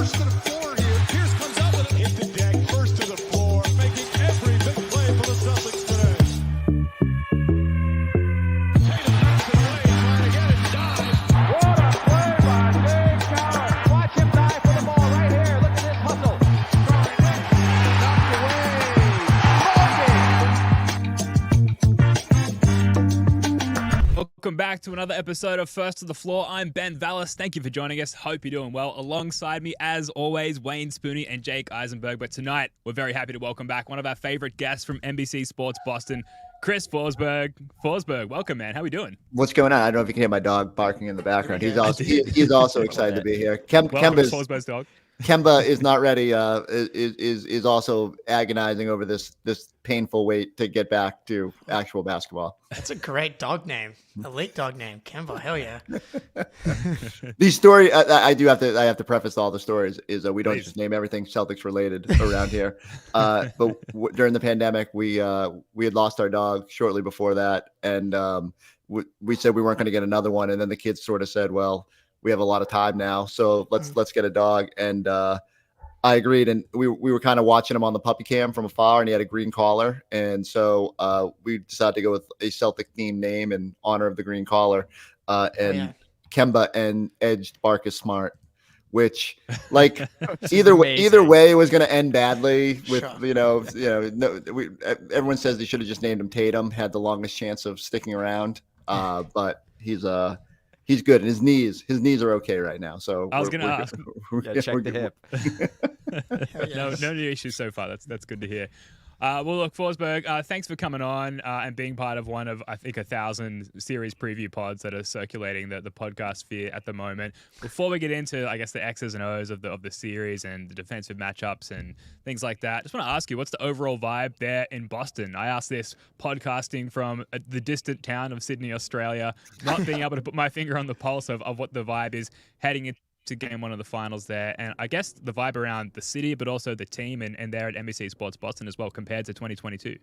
first to the floor here. Pierce comes out with it. Hit the deck, first to the floor, making every big play for the Celtics today. Tatum knocks it away, trying to get it. Dives. What a play by Dave Cowell. Watch him dive for the ball right here. Look at this hustle. Welcome back to another episode of First to the Floor. I'm Ben Vallis. Thank you for joining us. Hope you're doing well. Alongside me, as always, Wayne Spooney and Jake Eisenberg. But tonight, we're very happy to welcome back one of our favorite guests from NBC Sports Boston, Chris Forsberg. Forsberg, welcome, man. How we doing? What's going on? I don't know if you can hear my dog barking in the background. He's also excited to be here. Forsberg's dog. Kemba is not ready. Is also agonizing over this painful wait to get back to actual basketball. That's a great dog name, elite dog name, Kemba. Hell yeah! These story, I have to preface all the stories is we don't just name everything Celtics related around here. But during the pandemic, we had lost our dog shortly before that, and we said we weren't going to get another one, and then the kids sort of said, well, we have a lot of time now, so let's get a dog. And I agreed, and we were kind of watching him on the puppy cam from afar, and he had a green collar, and so we decided to go with a Celtic themed name in honor of the green collar, Kemba and Edged Barkus Smart, which like either way was going to end badly with everyone says they should have just named him Tatum, had the longest chance of sticking around, but he's good, and his knees are okay right now. So I was going to ask. Check the hip. No new issues so far. That's good to hear. Well, look, Forsberg, thanks for coming on and being part of one of, I think, 1,000 series preview pods that are circulating the podcast sphere at the moment. Before we get into, I guess, the X's and O's of the series and the defensive matchups and things like that, just want to ask you, what's the overall vibe there in Boston? I asked this podcasting from the distant town of Sydney, Australia, not being able to put my finger on the pulse of what the vibe is heading into to game one of the finals there, and I guess the vibe around the city, but also the team and there at NBC Sports Boston as well compared to 2022.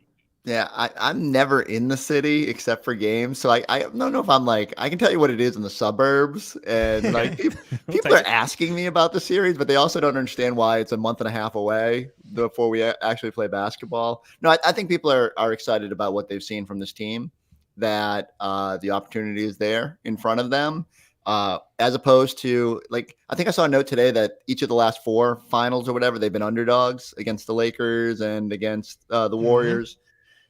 Yeah, I'm never in the city except for games, so I don't know if I'm like, I can tell you what it is in the suburbs, and like people are asking me about the series, but they also don't understand why it's a month and a half away before we actually play basketball. No, I think people are excited about what they've seen from this team, that the opportunity is there in front of them. As opposed to, like, I think I saw a note today that each of the last 4 finals or whatever, they've been underdogs against the Lakers and against the Warriors.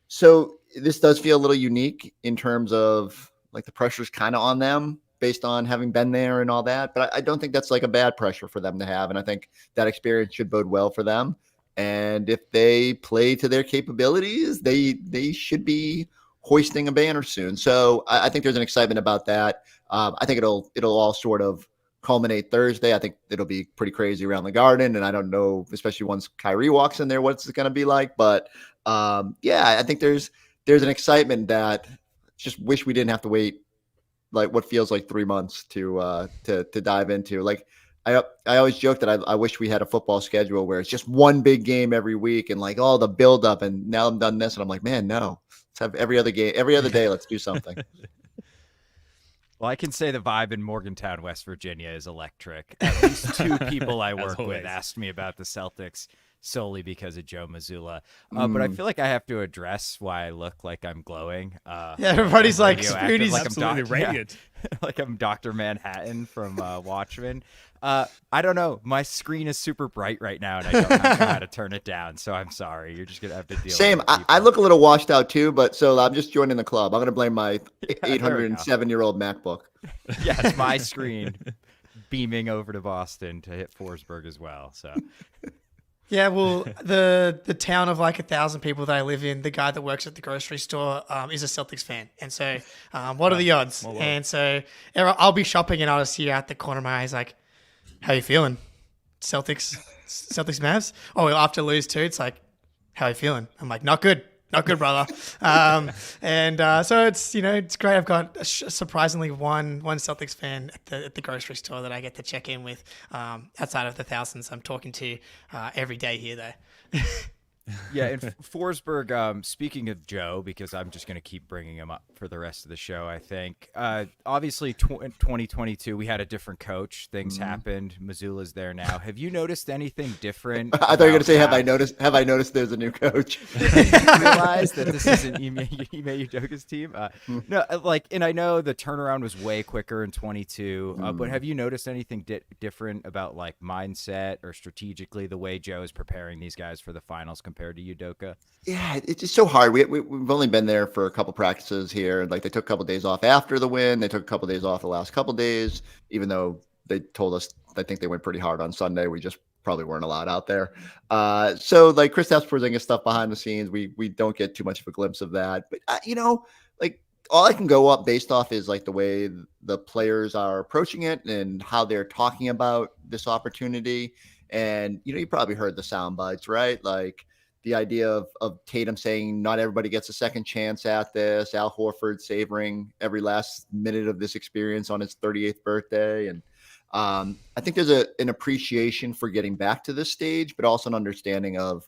So this does feel a little unique in terms of like the pressure's kind of on them based on having been there and all that. But I don't think that's like a bad pressure for them to have. And I think that experience should bode well for them. And if they play to their capabilities, they should be hoisting a banner soon. So I think there's an excitement about that. I think it'll all sort of culminate Thursday. I think it'll be pretty crazy around the Garden, and I don't know, especially once Kyrie walks in there, what's it going to be like. But I think there's an excitement that just wish we didn't have to wait like what feels like 3 months to dive into. Like I always joke that I wish we had a football schedule where it's just one big game every week and like all the build up, and now I'm done this and I'm like, man, no, let's have every other day. Let's do something. Well, I can say the vibe in Morgantown, West Virginia is electric. At least 2 people I work with asked me about the Celtics solely because of Joe Mazzulla. But I feel like I have to address why I look like I'm glowing. Everybody's like, Spooney's absolutely radiant. Like I'm Dr. Manhattan from Watchmen. I don't know. My screen is super bright right now, and I don't know how to turn it down. So I'm sorry. You're just going to have to deal Same. with it. I look a little washed out too, but so I'm just joining the club. I'm going to blame my 807-year-old MacBook. Yes, my screen beaming over to Boston to hit Forsberg as well. So. Yeah, well, the town of like 1,000 people that I live in, the guy that works at the grocery store is a Celtics fan. And so what are the odds? And so I'll be shopping and I'll just see out the corner of my eyes like, how you feeling? Celtics Mavs? Oh, we'll have to lose too. It's like, how you feeling? I'm like, not good, brother. So it's great. I've got surprisingly one Celtics fan at the grocery store that I get to check in with outside of the thousands I'm talking to every day here, though. Yeah, and Forsberg, speaking of Joe, because I'm just going to keep bringing him up for the rest of the show, I think. Obviously, 2022, we had a different coach. Things happened. Mazzulla's there now. Have you noticed anything different? I thought you were going to say, have I noticed there's a new coach? Did you realize that this isn't Ime Udoka's team? No, and I know the turnaround was way quicker in 22, but have you noticed anything different about like mindset or strategically the way Joe is preparing these guys for the finals compared to Udoka? Yeah, it's just so hard. We've only been there for a couple practices here. Like they took a couple days off after the win. They took a couple days off the last couple days, even though they told us I think they went pretty hard on Sunday. We just probably weren't allowed out there. So like Kristaps Porzingis stuff behind the scenes, we don't get too much of a glimpse of that. But like all I can go up based off is like the way the players are approaching it and how they're talking about this opportunity. And you probably heard the sound bites, right? Like the idea of Tatum saying not everybody gets a second chance at this, Al Horford savoring every last minute of this experience on his 38th birthday. And I think there's an appreciation for getting back to this stage, but also an understanding of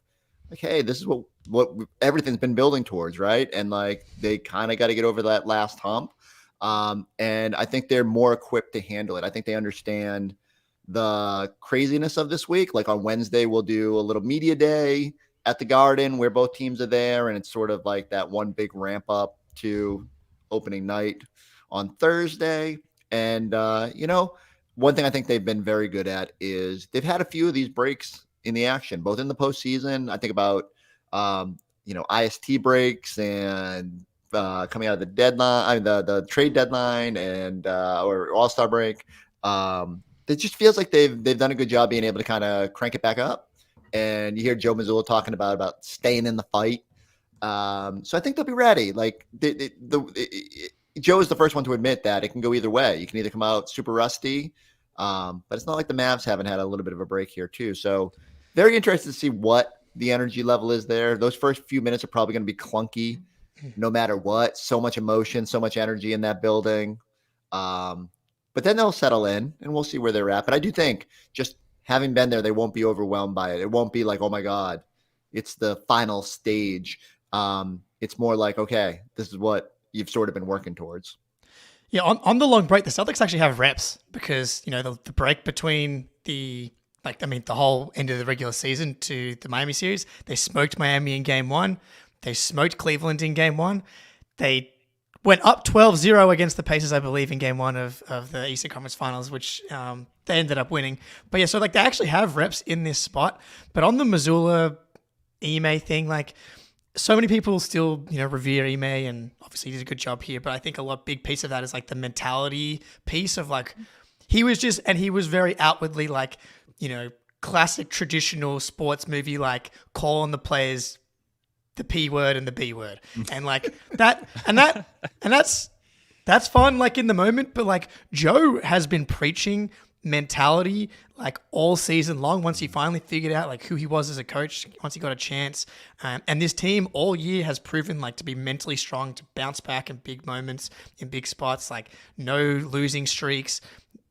like, hey, this is what everything's been building towards, right? And like they kind of got to get over that last hump. And I think they're more equipped to handle it. I think they understand the craziness of this week. Like on Wednesday, we'll do a little media day at the Garden where both teams are there. And it's sort of like that one big ramp up to opening night on Thursday. And, one thing I think they've been very good at is they've had a few of these breaks in the action, both in the postseason. I think about, IST breaks and coming out of the deadline, the trade deadline and or All-Star break. It just feels like they've done a good job being able to kind of crank it back up. And you hear Joe Mazzulla talking about staying in the fight. So I think they'll be ready. Like Joe is the first one to admit that it can go either way. You can either come out super rusty, but it's not like the Mavs haven't had a little bit of a break here too. So very interested to see what the energy level is there. Those first few minutes are probably going to be clunky no matter what. So much emotion, so much energy in that building. But then they'll settle in and we'll see where they're at. But I do think just having been there, they won't be overwhelmed by it. It won't be like, oh my God, it's the final stage. It's more like, okay, this is what you've sort of been working towards. Yeah, on the long break, the Celtics actually have reps because, the break between the whole end of the regular season to the Miami series, they smoked Miami in game one. They smoked Cleveland in game one. They went up 12-0 against the Pacers, I believe, in game one of the Eastern Conference Finals, which they ended up winning. But yeah, so like they actually have reps in this spot. But on the Mazzulla Ime thing, like so many people still, revere Ime and obviously he did a good job here. But I think a big piece of that is like the mentality piece of like, he was very outwardly like, classic traditional sports movie, like calling the players the P word and the B word. And like that, and that's fun, like in the moment. But like Joe has been preaching mentality like all season long once he finally figured out like who he was as a coach, once he got a chance. And this team all year has proven like to be mentally strong, to bounce back in big moments, in big spots, like no losing streaks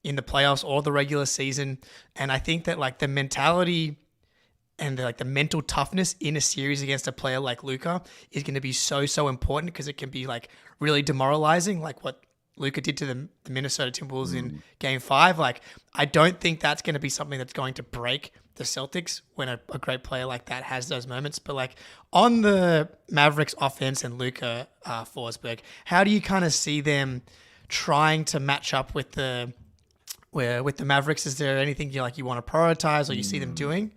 in the playoffs or the regular season. And I think that like the mentality and the mental toughness in a series against a player like Luka is going to be so important because it can be like really demoralizing, like what Luka did to the Minnesota Timberwolves in Game 5. Like, I don't think that's going to be something that's going to break the Celtics when a great player like that has those moments. But like on the Mavericks offense and Luka Forsberg, how do you kind of see them trying to match up with the Mavericks? Is there anything you want to prioritize or you see them doing?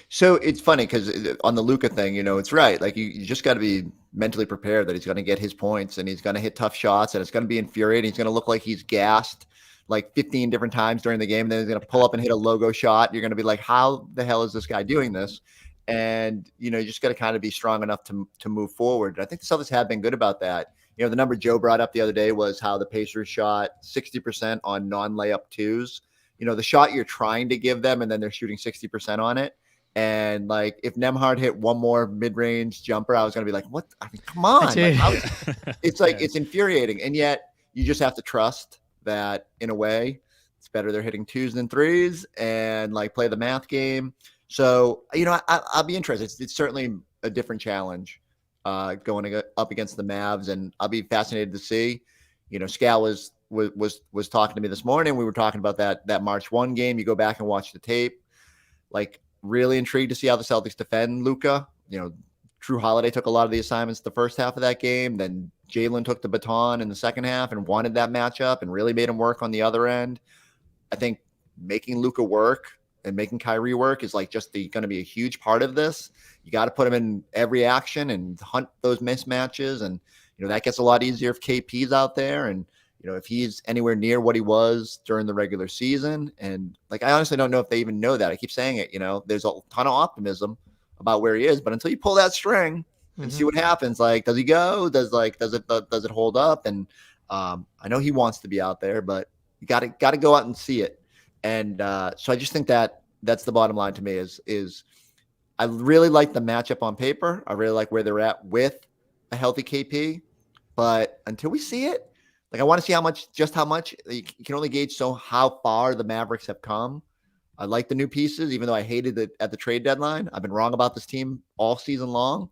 So it's funny because on the Luka thing, it's right. Like you just got to be mentally prepared that he's going to get his points and he's going to hit tough shots and it's going to be infuriating. He's going to look like he's gassed like 15 different times during the game. And then he's going to pull up and hit a logo shot. You're going to be like, how the hell is this guy doing this? And, you just got to kind of be strong enough to move forward. And I think the Celtics have been good about that. The number Joe brought up the other day was how the Pacers shot 60% on non-layup twos. The shot you're trying to give them and then they're shooting 60% on it. And like, if Nembhard hit one more mid-range jumper, I was going to be like, what? I mean, come on. It's like, it's infuriating. And yet you just have to trust that in a way it's better they're hitting twos than threes and like play the math game. So, I'll be interested. It's certainly a different challenge going up against the Mavs, and I'll be fascinated to see. Scal was talking to me this morning. We were talking about that March 1 game. You go back and watch the tape. Like, really intrigued to see how the Celtics defend Luka. Drew Holiday took a lot of the assignments the first half of that game. Then Jaylen took the baton in the second half and wanted that matchup and really made him work on the other end. I think making Luka work and making Kyrie work is like just going to be a huge part of this. You got to put him in every action and hunt those mismatches. And, that gets a lot easier if KP's out there. And, if he's anywhere near what he was during the regular season. And like, I honestly don't know if they even know that. I keep saying it, there's a ton of optimism about where he is, but until you pull that string and see what happens, like, does he go? Does it hold up? And I know he wants to be out there, but you got to go out and see it. And so I just think that's the bottom line to me is I really like the matchup on paper. I really like where they're at with a healthy KP, but until we see it, like, I want to see how much you can only gauge how far the Mavericks have come. I like the new pieces, even though I hated it at the trade deadline. I've been wrong about this team all season long.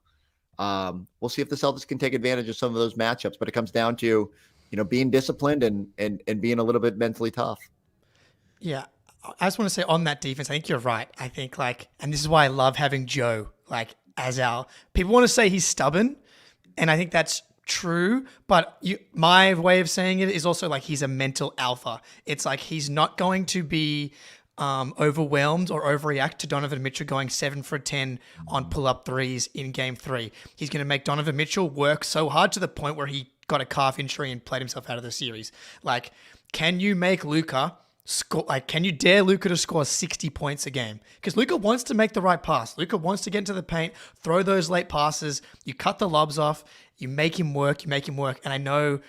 We'll see if the Celtics can take advantage of some of those matchups, but it comes down to, being disciplined and being a little bit mentally tough. Yeah. I just want to say on that defense, I think you're right. I think and this is why I love having Joe, as people want to say he's stubborn. And I think that's true, but my way of saying it is also he's a mental alpha. It's he's not going to be overwhelmed or overreact to Donovan Mitchell going 7 for 10 on pull-up threes in Game 3. He's going to make Donovan Mitchell work so hard to the point where he got a calf injury and played himself out of the series. Can you make Luka score? Can you dare Luka to score 60 points a game? Because Luka wants to make the right pass. Luka wants to get into the paint, throw those late passes. You cut the lobs off. You make him work. And I know,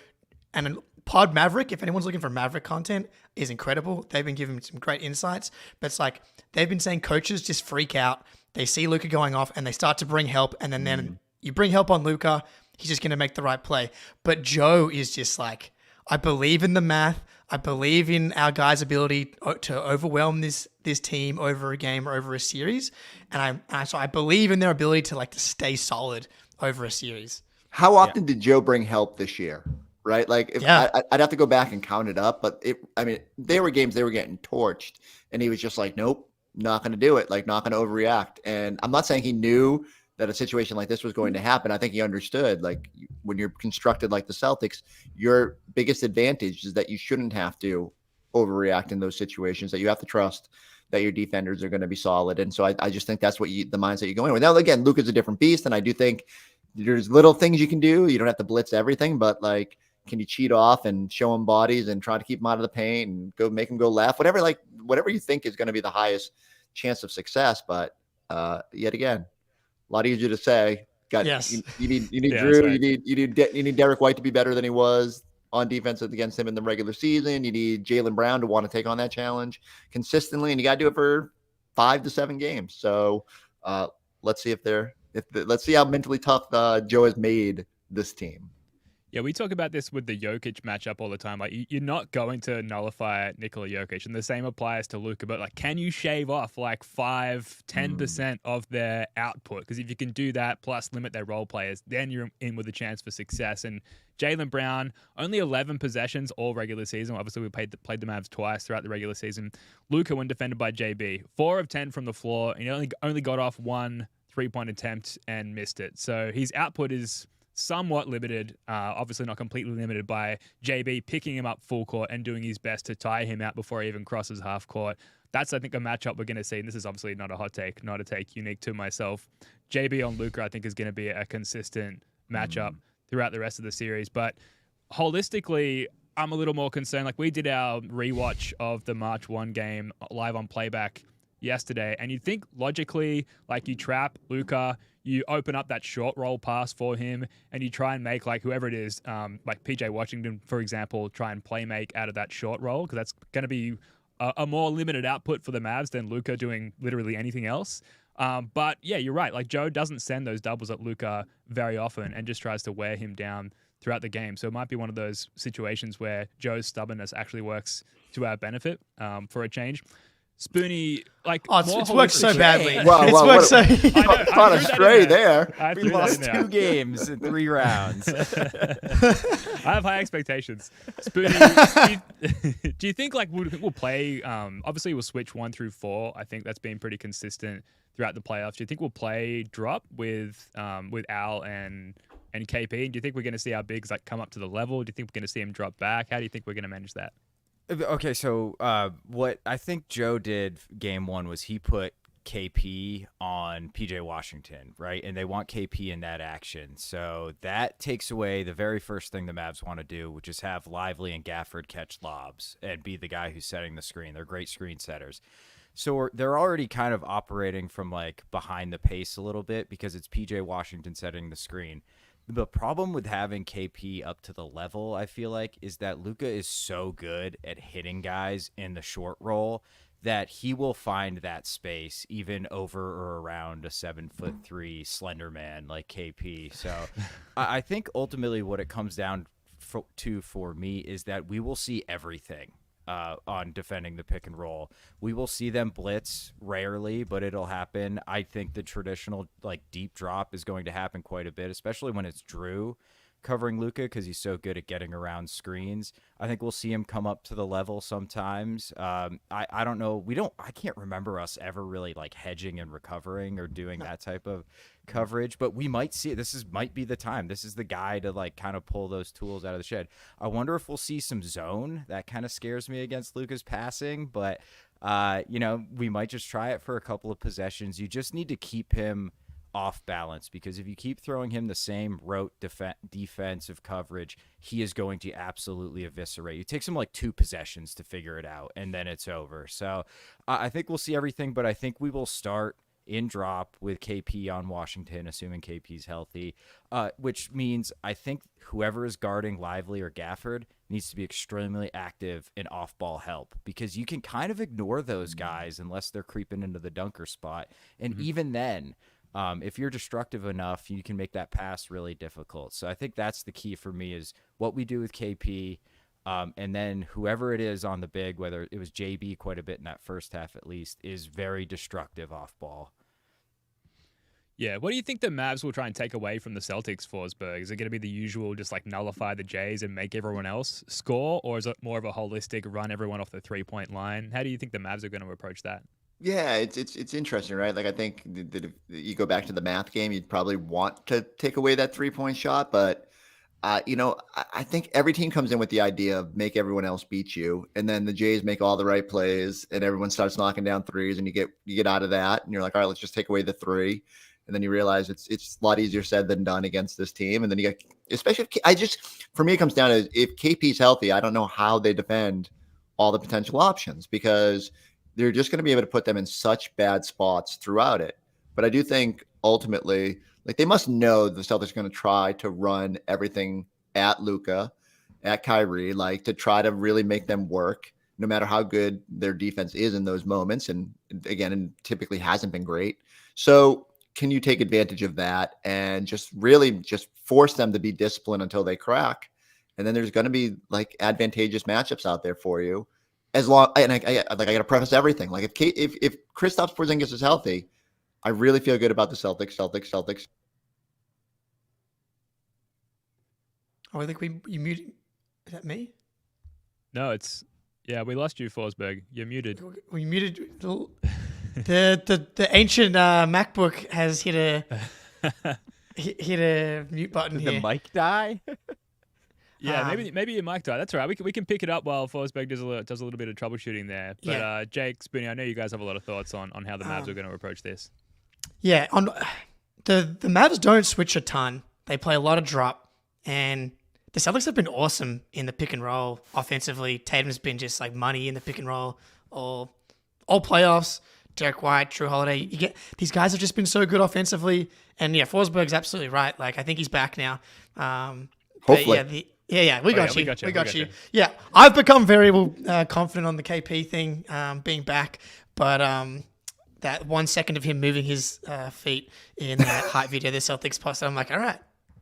and Pod Maverick, if anyone's looking for Maverick content, is incredible. They've been giving some great insights. But it's they've been saying coaches just freak out. They see Luka going off and they start to bring help. And then you bring help on Luka, he's just going to make the right play. But Joe is just I believe in the math. I believe in our guys' ability to overwhelm this team over a game or over a series. And so I believe in their ability to stay solid over a series. How often did Joe bring help this year? Right? I'd have to go back and count it up, but there were games they were getting torched and he was just nope, not going to do it. Not going to overreact. And I'm not saying he knew that a situation like this was going to happen. I think he understood, when you're constructed like the Celtics, your biggest advantage is that you shouldn't have to overreact in those situations, that you have to trust that your defenders are going to be solid. And so I just think that's what the mindset you're going with. Now, again, Luka's a different beast. And I do think there's little things you can do. You don't have to blitz everything, but can you cheat off and show him bodies and try to keep him out of the paint and go make him go left, whatever you think is going to be the highest chance of success. But yet again, a lot easier to say. Yes. You need Yeah, Drew. right. You need Derek White to be better than he was on defense against him in the regular season. You need Jaylen Brown to want to take on that challenge consistently, and you got to do it for 5 to 7 games. So let's see let's see how mentally tough Joe has made this team. Yeah, we talk about this with the Jokic matchup all the time. You're not going to nullify Nikola Jokic, and the same applies to Luka. But can you shave off 5-10% of their output? Because if you can do that, plus limit their role players, then you're in with a chance for success. And Jaylen Brown, only 11 possessions all regular season. Obviously, we played the Mavs twice throughout the regular season. Luka, when defended by JB, 4 of 10 from the floor, and he only got off 1 3-point attempt and missed it. So his output is somewhat limited, obviously not completely limited by JB picking him up full court and doing his best to tire him out before he even crosses half court. That's, I think, a matchup we're going to see. And this is obviously not a hot take, not a take unique to myself. JB on Luka, I think, is going to be a consistent matchup throughout the rest of the series. But holistically, I'm a little more concerned. We did our rewatch of the March 1 game live on playback yesterday, and you'd think logically, you trap Luka, you open up that short roll pass for him, and you try and make whoever it is, PJ Washington, for example, try and play make out of that short roll, because that's going to be a more limited output for the Mavs than Luka doing literally anything else. But yeah, you're right. Joe doesn't send those doubles at Luka very often and just tries to wear him down throughout the game. So it might be one of those situations where Joe's stubbornness actually works to our benefit for a change. Spoonie, like, It's worked so badly. Wow, It's wow, worked so. Not a stray there. We lost 2 games in 3 rounds. I have high expectations. Spoonie, do you think like we'll play? Obviously, we'll switch 1 through 4. I think that's been pretty consistent throughout the playoffs. Do you think we'll play drop with Al and KP? Do you think we're going to see our bigs like come up to the level? Do you think we're going to see him drop back? How do you think we're going to manage that? Okay, so what I think Joe did game 1 was he put KP on PJ Washington, right? And they want KP in that action. So that takes away the very first thing the Mavs want to do, which is have Lively and Gafford catch lobs and be the guy who's setting the screen. They're great screen setters. So they're already kind of operating from like behind the pace a little bit because it's PJ Washington setting the screen. The problem with having KP up to the level, I feel like, is that Luka is so good at hitting guys in the short roll that he will find that space even over or around a 7'3" slender man like KP. So I think ultimately what it comes down to for me is that we will see everything. On defending the pick and roll. We will see them blitz rarely, but it'll happen. I think the traditional like deep drop is going to happen quite a bit, especially when it's Drew covering Luka because he's so good at getting around screens. I think we'll see him come up to the level sometimes. I don't know. I can't remember us ever really like hedging and recovering or doing that type of coverage, but we might see it. Might be the time. This is the guy to like kind of pull those tools out of the shed. I wonder if we'll see some zone. That kind of scares me against Luka's passing, but we might just try it for a couple of possessions. You just need to keep him off balance because if you keep throwing him the same rote defensive coverage, he is going to absolutely eviscerate. It takes him like 2 possessions to figure it out, and then it's over. So I think we'll see everything, but I think we will start in drop with KP on Washington, assuming KP's healthy, which means I think whoever is guarding Lively or Gafford needs to be extremely active in off-ball help because you can kind of ignore those guys unless they're creeping into the dunker spot. And even then, if you're destructive enough, you can make that pass really difficult. So I think that's the key for me is what we do with KP. And then whoever it is on the big, whether it was JB quite a bit in that first half at least, is very destructive off ball. Yeah, what do you think the Mavs will try and take away from the Celtics, Forsberg? Is it going to be the usual, just like nullify the Jays and make everyone else score? Or is it more of a holistic run everyone off the 3-point line? How do you think the Mavs are going to approach that? Yeah, it's interesting, right? Like I think that if you go back to the math game, you'd probably want to take away that 3-point shot, but I think every team comes in with the idea of make everyone else beat you, and then the Jays make all the right plays, and everyone starts knocking down threes, and you get out of that, and you're like, all right, let's just take away the 3, and then you realize it's a lot easier said than done against this team, and then you get, especially for me, it comes down to if KP's healthy, I don't know how they defend all the potential options because they're just going to be able to put them in such bad spots throughout it. But I do think ultimately, like they must know the Celtics are going to try to run everything at Luka, at Kyrie, like to try to really make them work, no matter how good their defense is in those moments. And again, typically hasn't been great. So can you take advantage of that and just really just force them to be disciplined until they crack? And then there's going to be like advantageous matchups out there for you. As long, and I got to preface everything. Like if Kristaps Porzingis is healthy, I really feel good about the Celtics. Oh, I think you muted. Is that me? No, we lost you, Forsberg. You're muted. We muted. The ancient MacBook has hit a mute button here. Did the mic die? Yeah, maybe your mic died. That's all right. We can pick it up while Forsberg does a little bit of troubleshooting there. But Jake, Spoonie, I know you guys have a lot of thoughts on how the Mavs are going to approach this. Yeah, on the Mavs don't switch a ton. They play a lot of drop, and the Celtics have been awesome in the pick and roll offensively. Tatum's been just like money in the pick and roll all playoffs. Derek White, Drew Holiday. These guys have just been so good offensively, and Forsberg's absolutely right. Like I think he's back now. Hopefully. We got you. Yeah, I've become very confident on the KP thing being back, but that 1 second of him moving his feet in that hype video the Celtics posted, I'm like, all right,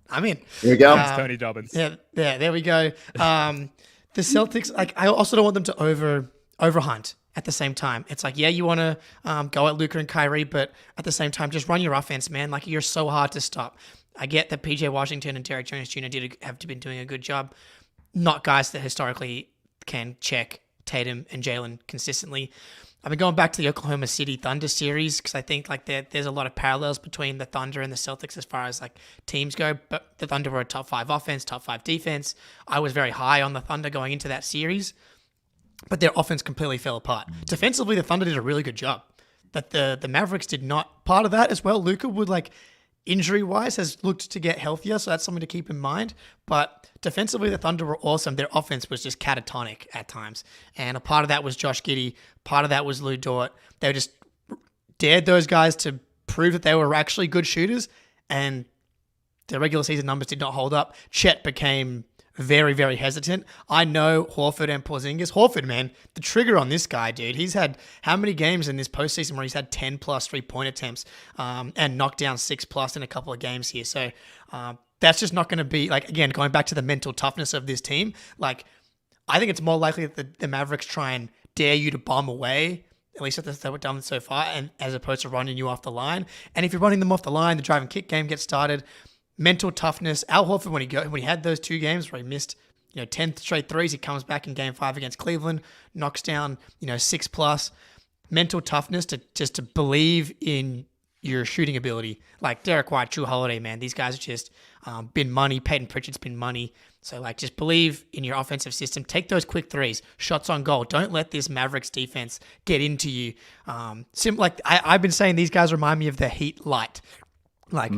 I'm in. Here we go. Tony Dobbins. Yeah, there we go. The Celtics, like, I also don't want them to overhunt at the same time. It's like, yeah, you want to go at Luka and Kyrie, but at the same time, just run your offense, man. Like, you're so hard to stop. I get that PJ Washington and Derek Jones Jr. have been doing a good job. Not guys that historically can check Tatum and Jalen consistently. I've been going back to the Oklahoma City Thunder series because I think like there's a lot of parallels between the Thunder and the Celtics as far as like teams go. But the Thunder were a top 5 offense, top 5 defense. I was very high on the Thunder going into that series, but their offense completely fell apart. Defensively, the Thunder did a really good job. That the Mavericks did not. Part of that as well, Luka would like injury-wise has looked to get healthier, so that's something to keep in mind. But defensively, the Thunder were awesome. Their offense was just catatonic at times. And a part of that was Josh Giddey. Part of that was Lou Dort. They just dared those guys to prove that they were actually good shooters, and their regular season numbers did not hold up. Chet became very, very hesitant. I know Horford and Porzingis. Horford, man, the trigger on this guy, dude. He's had how many games in this postseason where he's had 10 plus 3-point attempts and knocked down 6 plus in a couple of games here. So that's just not going to be, like, again, going back to the mental toughness of this team. Like, I think it's more likely that the Mavericks try and dare you to bomb away, at least that's what they've done so far, and as opposed to running you off the line. And if you're running them off the line, the drive and kick game gets started. Mental toughness. Al Horford, when he had those 2 games where he missed 10 straight threes, he comes back in game 5 against Cleveland, knocks down 6 plus. Mental toughness to believe in your shooting ability. Like Derek White, Drew Holiday, man, these guys are just been money. Peyton Pritchard's been money. So like, just believe in your offensive system. Take those quick threes, shots on goal. Don't let this Mavericks defense get into you. I've been saying these guys remind me of the Heat light. Like.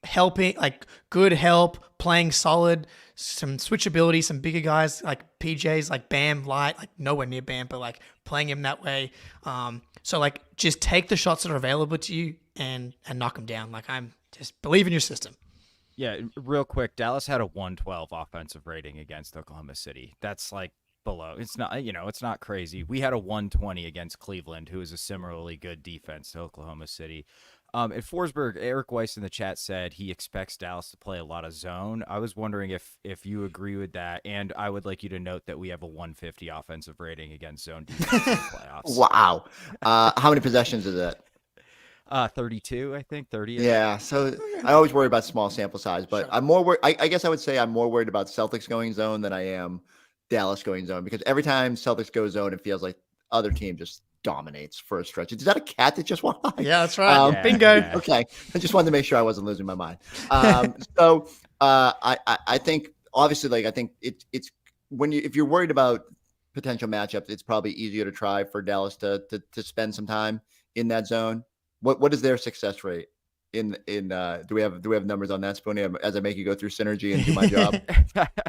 Helping, like good help, playing solid, some switchability, some bigger guys like PJ's, like Bam light, like nowhere near Bam, but like playing him that way. So like, just take the shots that are available to you and knock them down. Like, I'm just believe in your system. Yeah, real quick, Dallas had a 112 offensive rating against Oklahoma City. That's like below. It's not, it's not crazy. We had a 120 against Cleveland, who is a similarly good defense to Oklahoma City. At Forsberg, Eric Weiss in the chat said he expects Dallas to play a lot of zone. I was wondering if you agree with that, and I would like you to note that we have a 150 offensive rating against zone defense in the playoffs. Wow. How many possessions is that? 32, I think, 30. Yeah, so I always worry about small sample size, but I'm more worried. I guess I would say I'm more worried about Celtics going zone than I am Dallas going zone, because every time Celtics go zone, it feels like other team just dominates for a stretch. Is that a cat that just walked by? Yeah, that's right. Bingo. Yeah. Okay. I just wanted to make sure I wasn't losing my mind. I think obviously, like, I think it's if you're worried about potential matchups, it's probably easier to try for Dallas to spend some time in that zone. What is their success rate in do we have numbers on that, Spoonie, as I make you go through synergy and do my job?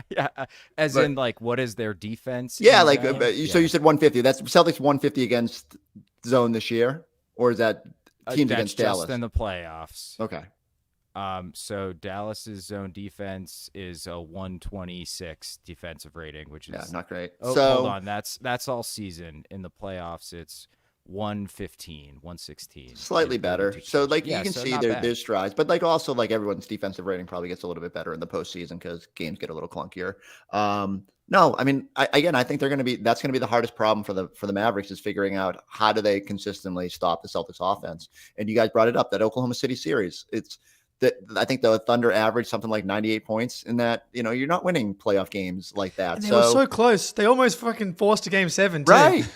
Yeah, in like, what is their defense? Yeah, like so you said 150. That's Celtics 150 against zone this year, or is that teams against Dallas? Just in the playoffs. Okay. So Dallas's zone defense is a 126 defensive rating, which is not great. Oh, so hold on, that's all season. In the playoffs, it's 115, 116. Slightly better. So like, you can see there's strides, but like also like everyone's defensive rating probably gets a little bit better in the postseason because games get a little clunkier. No, I mean, I think that's going to be the hardest problem for the Mavericks, is figuring out how do they consistently stop the Celtics offense. And you guys brought it up, that Oklahoma City series. It's that I think the Thunder averaged something like 98 points in that. You're not winning playoff games like that. And they were so close. They almost fucking forced a game 7 too. Right.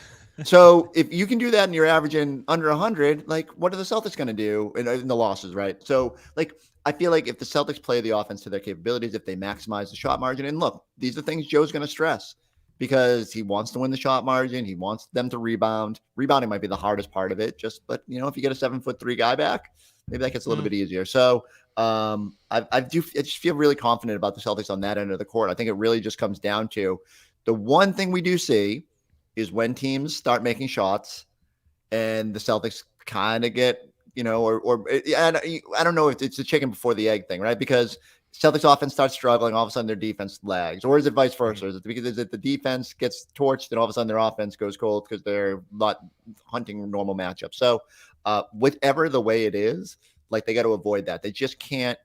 So if you can do that and you're averaging under 100, like, what are the Celtics going to do in the losses, right? So like, I feel like if the Celtics play the offense to their capabilities, if they maximize the shot margin, and look, these are things Joe's going to stress because he wants to win the shot margin. He wants them to rebound. Rebounding might be the hardest part of it. But if you get a 7'3" guy back, maybe that gets a little bit easier. So I just feel really confident about the Celtics on that end of the court. I think it really just comes down to the one thing we do see is when teams start making shots and the Celtics kind of get, I don't know if it's the chicken before the egg thing, right? Because Celtics offense starts struggling, all of a sudden their defense lags. Or is it vice versa? Is it the defense gets torched and all of a sudden their offense goes cold because they're not hunting normal matchups? So whatever the way it is, like, they got to avoid that. They just can't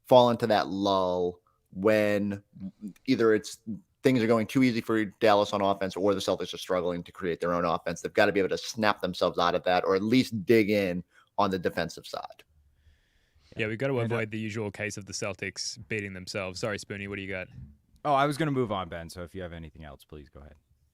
fall into that lull when either it's things are going too easy for Dallas on offense, or the Celtics are struggling to create their own offense. They've got to be able to snap themselves out of that, or at least dig in on the defensive side. Yeah, we've got to avoid the usual case of the Celtics beating themselves. Sorry, Spoonie, what do you got? Oh, I was going to move on, Ben. So if you have anything else, please go ahead.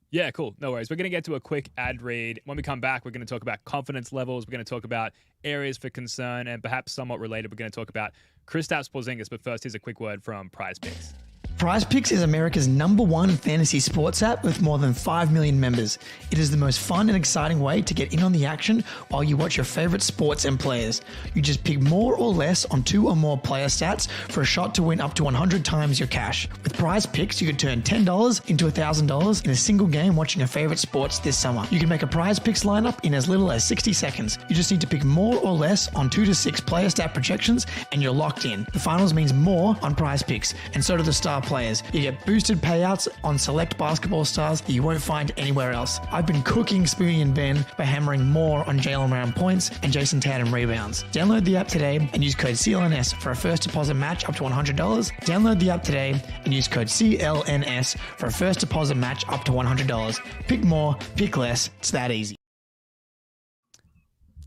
Yeah, cool. No worries. We're going to get to a quick ad read. When we come back, we're going to talk about confidence levels. We're going to talk about areas for concern, and perhaps somewhat related, we're going to talk about Kristaps Porzingis. But first, here's a quick word from Prize Picks. Prize Picks is America's #1 fantasy sports app with more than 5 million members. It is the most fun and exciting way to get in on the action while you watch your favorite sports and players. You just pick more or less on 2 or more player stats for a shot to win up to 100 times your cash. With Prize Picks, you could turn $10 into $1,000 in a single game watching your favorite sports this summer. You can make a Prize Picks lineup in as little as 60 seconds. You just need to pick more or less on 2 to 6 player stat projections and you're locked in. The finals means more on Prize Picks, and so do the star players. You get boosted payouts on select basketball stars that you won't find anywhere else. I've been cooking Spoonie and Ben by hammering more on Jaylen Brown points and Jayson Tatum rebounds. Download the app today and use code CLNS for a first deposit match up to $100. Download the app today and use code CLNS for a first deposit match up to $100. Pick more, pick less. It's that easy.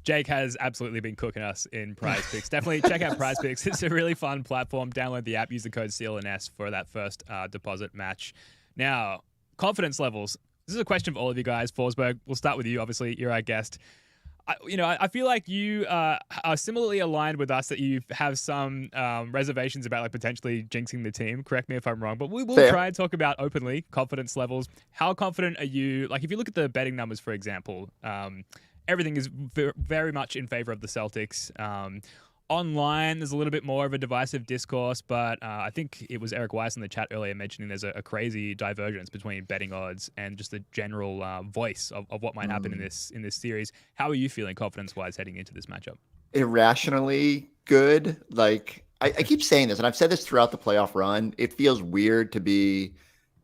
Jake has absolutely been cooking us in Prize Picks. Definitely check out Prize Picks. It's a really fun platform. Download the app, use the code CLNS for that first deposit match. Now, confidence levels. This is a question for all of you guys. Forsberg, we'll start with you. Obviously, you're our guest. I feel like you are similarly aligned with us, that you have some reservations about like potentially jinxing the team. Correct me if I'm wrong, but we will try and talk about openly confidence levels. How confident are you? Like if you look at the betting numbers, for example, everything is very much in favor of the Celtics. Online, there's a little bit more of a divisive discourse, but I think it was Eric Weiss in the chat earlier mentioning there's a crazy divergence between betting odds and just the general voice of what might happen in this series. How are you feeling confidence-wise heading into this matchup? Irrationally good. Like I keep saying this, and I've said this throughout the playoff run. It feels weird to be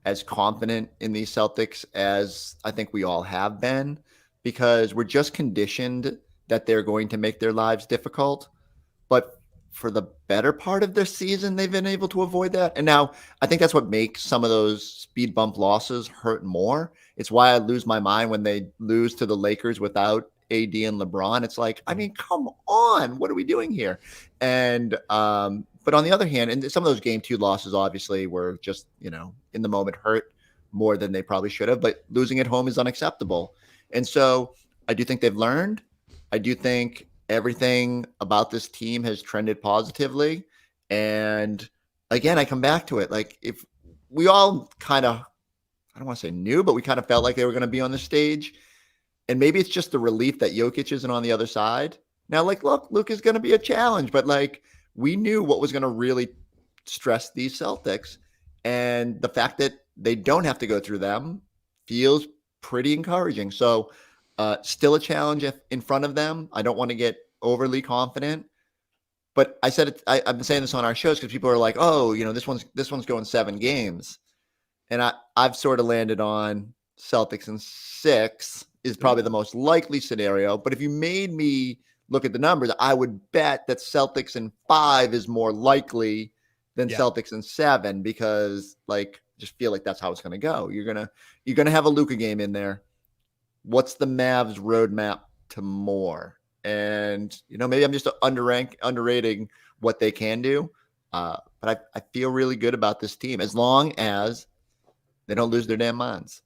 as confident in these Celtics as I think we all have been, because we're just conditioned that they're going to make their lives difficult. But for the better part of this season, they've been able to avoid that. And now I think that's what makes some of those speed bump losses hurt more. It's why I lose my mind when they lose to the Lakers without AD and LeBron. It's like, I mean, come on, what are we doing here? And but on the other hand, and some of those game 2 losses obviously were just, in the moment hurt more than they probably should have. But losing at home is unacceptable. And so I do think they've learned. I do think everything about this team has trended positively. And again, I come back to it. Like if we all kind of, I don't want to say knew, but we kind of felt like they were going to be on the stage. And maybe it's just the relief that Jokic isn't on the other side. Now, like, look, Luka's going to be a challenge, but like we knew what was going to really stress these Celtics. And the fact that they don't have to go through them feels pretty encouraging. So still a challenge in front of them. I don't want to get overly confident, but I said it. I've been saying this on our shows because people are like, "Oh, this one's going 7 games," and I've sort of landed on Celtics in 6 is probably the most likely scenario. But if you made me look at the numbers, I would bet that Celtics in 5 is more likely than Celtics in 7 because just feel like that's how it's going to go. You're gonna have a Luka game in there. What's the Mavs roadmap to more? And maybe I'm just underrating what they can do. But I feel really good about this team as long as they don't lose their damn minds.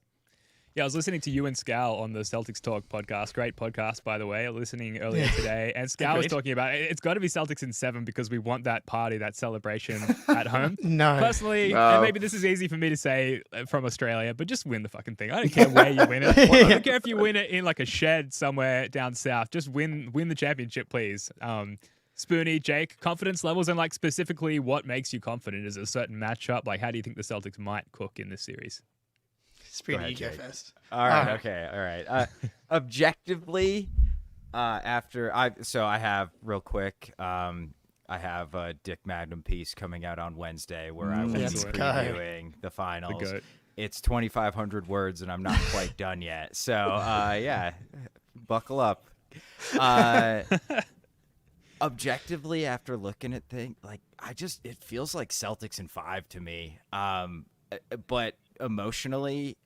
Yeah, I was listening to you and Scal on the Celtics Talk podcast. Great podcast, by the way. Listening earlier today. And Scal was talking about it's got to be Celtics in 7 because we want that party, that celebration at home. No. Personally, and maybe this is easy for me to say from Australia, but just win the fucking thing. I don't care where you win it. I don't care if you win it in like a shed somewhere down south. Just win the championship, please. Spoonie, Jake, confidence levels and like specifically what makes you confident? Is it a certain matchup? Like how do you think the Celtics might cook in this series? Spoonie, you go first. All right. Okay. All right. Objectively, I have real quick. I have a Dick Magnum piece coming out on Wednesday where I will be previewing the finals. It's 2,500 words and I'm not quite done yet. So buckle up. Objectively, after looking at things, it feels like Celtics in 5 to me. But emotionally,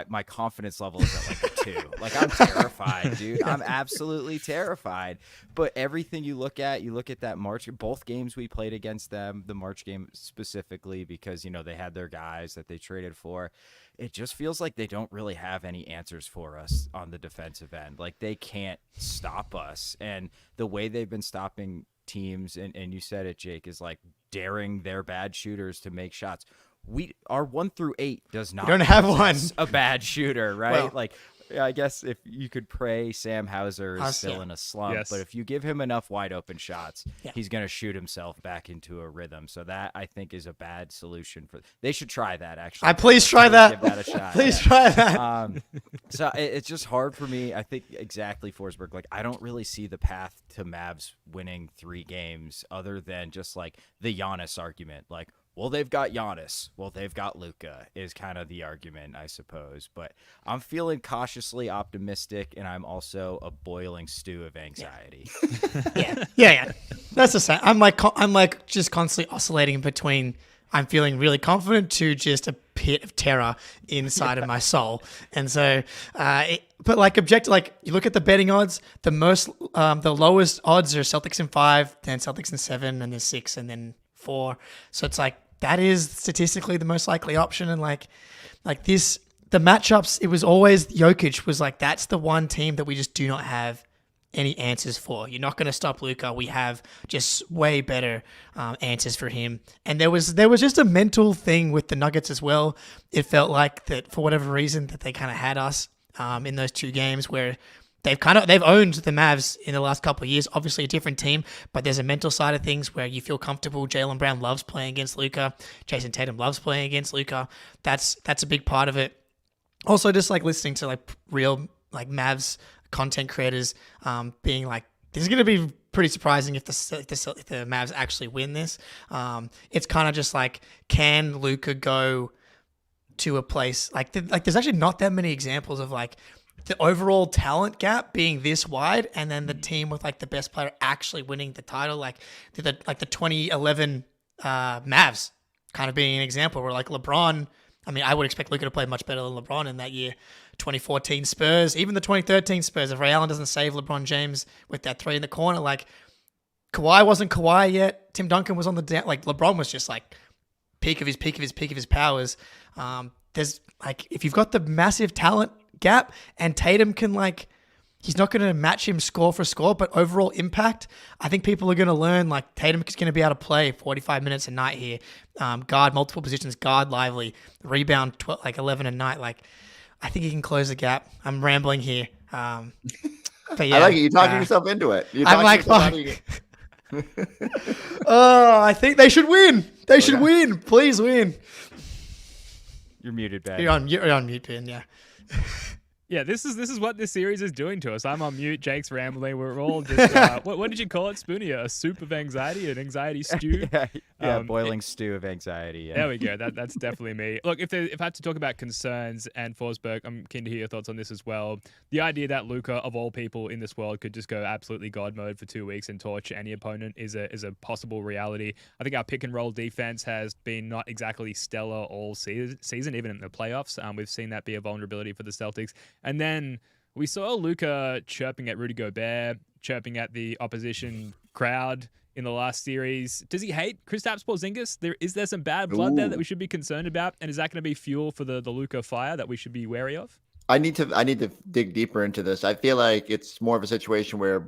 my confidence level is at like a 2. Like, I'm terrified, dude. I'm absolutely terrified. But everything you look at that March, both games we played against them, the March game specifically, because, they had their guys that they traded for. It just feels like they don't really have any answers for us on the defensive end. Like, they can't stop us. And the way they've been stopping teams, and you said it, Jake, is like daring their bad shooters to make shots. Our 1 through 8 does not. We don't have one. A bad shooter, right? Well, I guess if you could pray Sam Hauser is still in a slump, but if you give him enough wide open shots, he's going to shoot himself back into a rhythm. So that, I think, is a bad solution for. They should try that, actually. Please try that. Give that a shot. Please try that. So it's just hard for me. I think exactly Forsberg. Like, I don't really see the path to Mavs winning 3 games other than just like the Giannis argument. Like, well, they've got Giannis. Well, they've got Luka is kind of the argument, I suppose. But I'm feeling cautiously optimistic, and I'm also a boiling stew of anxiety. Yeah. That's the same. I'm like just constantly oscillating between I'm feeling really confident to just a pit of terror inside of my soul. And so, but like objective, like you look at the betting odds, the lowest odds are Celtics in 5, then Celtics in 7, and then 6, and then 4. So it's like, that is statistically the most likely option. And like this, the matchups, it was always Jokic was like, that's the one team that we just do not have any answers for. You're not going to stop Luka. We have just way better answers for him. And there was just a mental thing with the Nuggets as well. It felt like that for whatever reason that they kind of had us in those 2 games where they've owned the Mavs in the last couple of years. Obviously a different team, but there's a mental side of things where you feel comfortable. Jaylen Brown loves playing against Luka. Jayson Tatum loves playing against Luka. That's a big part of it. Also, just like listening to like real like Mavs content creators being like, this is going to be pretty surprising if the Mavs actually win this. It's kind of just like, can Luka go to a place like there's actually not that many examples of like the overall talent gap being this wide, and then the team with like the best player actually winning the title, like the 2011 Mavs kind of being an example where like LeBron, I mean, I would expect Luka to play much better than LeBron in that year. 2014 Spurs, even the 2013 Spurs, if Ray Allen doesn't save LeBron James with that 3 in the corner, like Kawhi wasn't Kawhi yet. Tim Duncan was on the down, like LeBron was just like peak of his powers. There's like, if you've got the massive talent gap and Tatum can like, he's not going to match him score for score, but overall impact, I think people are going to learn like Tatum is going to be able to play 45 minutes a night here, guard multiple positions, guard lively, rebound 11 a night. Like, I think he can close the gap. I'm rambling here. But yeah, I like it. You're talking yourself into it. I'm like, fuck. Oh, I think they should win. They should win. Please win. You're muted, Ben. You're on mute, Ben. Yeah. Yeah, this is what this series is doing to us. I'm on mute. Jake's rambling. We're all just what did you call it, Spoonie? A soup of anxiety, an anxiety stew. Boiling stew of anxiety. Yeah. There we go. That's definitely me. Look, if I had to talk about concerns and Forsberg, I'm keen to hear your thoughts on this as well. The idea that Luka, of all people in this world, could just go absolutely God mode for 2 weeks and torch any opponent is a possible reality. I think our pick and roll defense has been not exactly stellar all season, even in the playoffs. We've seen that be a vulnerability for the Celtics. And then we saw Luka chirping at Rudy Gobert, chirping at the opposition crowd in the last series. Does he hate Kristaps Porzingis? Is there some bad blood there that we should be concerned about? And is that going to be fuel for the Luka fire that we should be wary of? I need to dig deeper into this. I feel like it's more of a situation where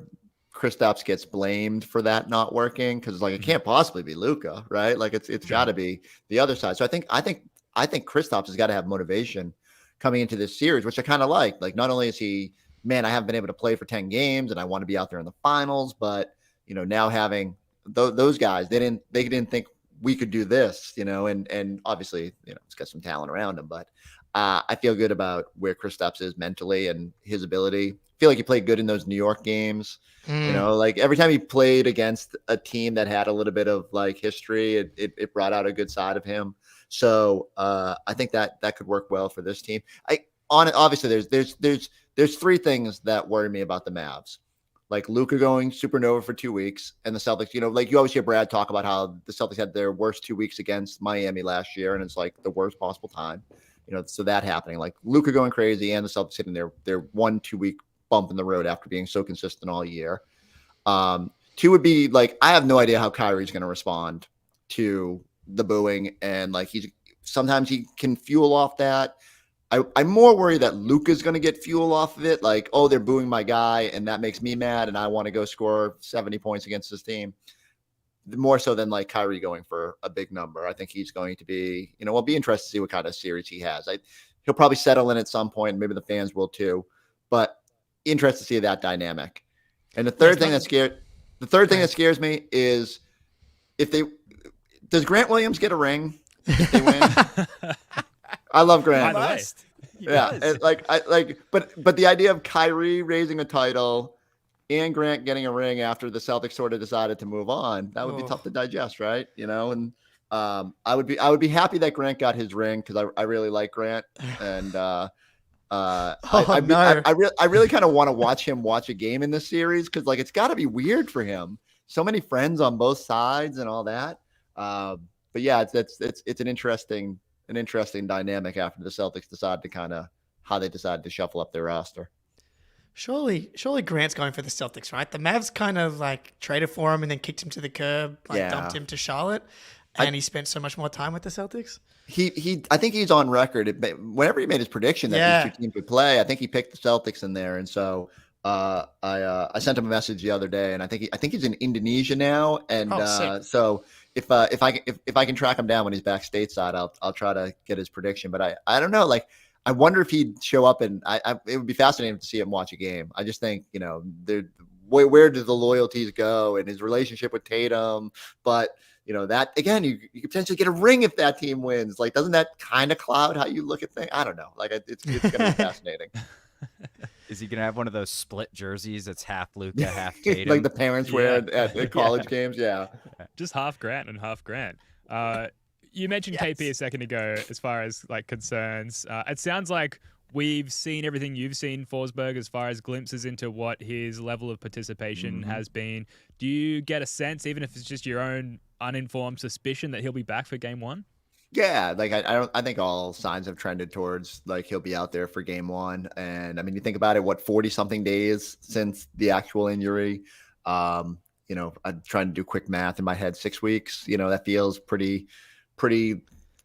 Kristaps gets blamed for that not working because like it can't possibly be Luka, right? Like it's got to be the other side. So I think Kristaps has got to have motivation coming into this series, which I kind of like. Like, not only is he, man, I haven't been able to play for 10 games and I want to be out there in the finals, but, you know, now having those guys, they didn't think we could do this, you know, and obviously, you know, he's got some talent around him, but I feel good about where Kristaps is mentally and his ability. I feel like he played good in those New York games. You know, like every time he played against a team that had a little bit of like history, it brought out a good side of him. So I think that could work well for this team. Obviously there's 3 things that worry me about the Mavs. like Luka going supernova for 2 weeks, and the Celtics, like you always hear Brad talk about how the Celtics had their worst 2 weeks against Miami last year, and it's like the worst possible time, so that happening, like Luka going crazy and the Celtics hitting their 1-2 week bump in the road after being so consistent all year. Two would be like, I have no idea how Kyrie's going to respond to the booing, and like sometimes he can fuel off that. I'm more worried that Luka's going to get fuel off of it. Like, oh, they're booing my guy, and that makes me mad, and I want to go score 70 points against this team. More so than like Kyrie going for a big number. I think he's going to be, we'll be interested to see what kind of series he has. He'll probably settle in at some point. Maybe the fans will too, but interested to see that dynamic. And the third thing that scares me is does Grant Williams get a ring if they win? I love Grant. Yeah, but the idea of Kyrie raising a title and Grant getting a ring after the Celtics sort of decided to move on, that would be tough to digest, right? And I would be happy that Grant got his ring because I really like Grant, and I really kind of want to watch him watch a game in this series because like it's got to be weird for him. So many friends on both sides and all that. But yeah, it's an interesting dynamic after the Celtics decide to kind of how they decided to shuffle up their roster. Surely Grant's going for the Celtics, right? The Mavs kind of like traded for him and then kicked him to the curb, dumped him to Charlotte, and he spent so much more time with the Celtics. I think he's on record. Whenever he made his prediction that these two teams would play, I think he picked the Celtics in there, and so I sent him a message the other day, and I think he's in Indonesia now, and so. If I can track him down when he's back stateside, I'll try to get his prediction. But I don't know. Like, I wonder if he'd show up, and it would be fascinating to see him watch a game. I just think where do the loyalties go and his relationship with Tatum? But that again, you could potentially get a ring if that team wins. Like, doesn't that kind of cloud how you look at things? I don't know. Like, it's going to be fascinating. Is he going to have one of those split jerseys that's half Luka, half Tatum? Like the parents wear at college games? Yeah. Just half Grant and half Grant. You mentioned KP a second ago as far as like concerns. It sounds like we've seen everything you've seen, Forsberg, as far as glimpses into what his level of participation has been. Do you get a sense, even if it's just your own uninformed suspicion, that he'll be back for game one? Yeah, like I think all signs have trended towards like he'll be out there for game one. And I mean, you think about it, 40-something days since the actual injury. I'm trying to do quick math in my head, 6 weeks. That feels pretty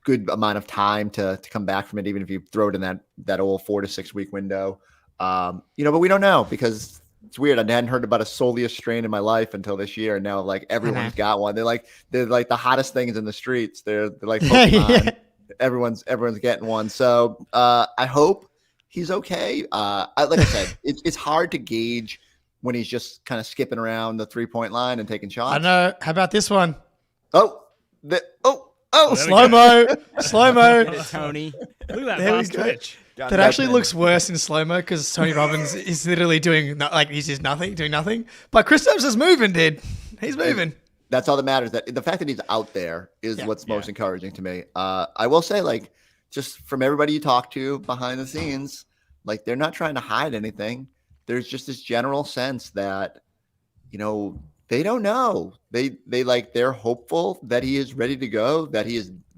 good amount of time to come back from it, even if you throw it in that old 4 to 6 week window. But we don't know because it's weird. I hadn't heard about a soleus strain in my life until this year, and now like everyone's got one. They're like the hottest things in the streets. They're like Pokemon. Everyone's getting one. So I hope he's okay. Like I said, it's hard to gauge when he's just kind of skipping around the 3-point line and taking shots. I know. How about this one? Slow-mo. Tony. Look at that fast twitch. That actually looks worse in slow-mo because Tony Robbins is literally doing he's just doing nothing. But Kristaps is moving, dude. He's moving. That's all that matters. That the fact that he's out there is what's most encouraging to me. I will say, like, just from everybody you talk to behind the scenes, like they're not trying to hide anything. There's just this general sense that, they don't know. They're hopeful that he is ready to go, that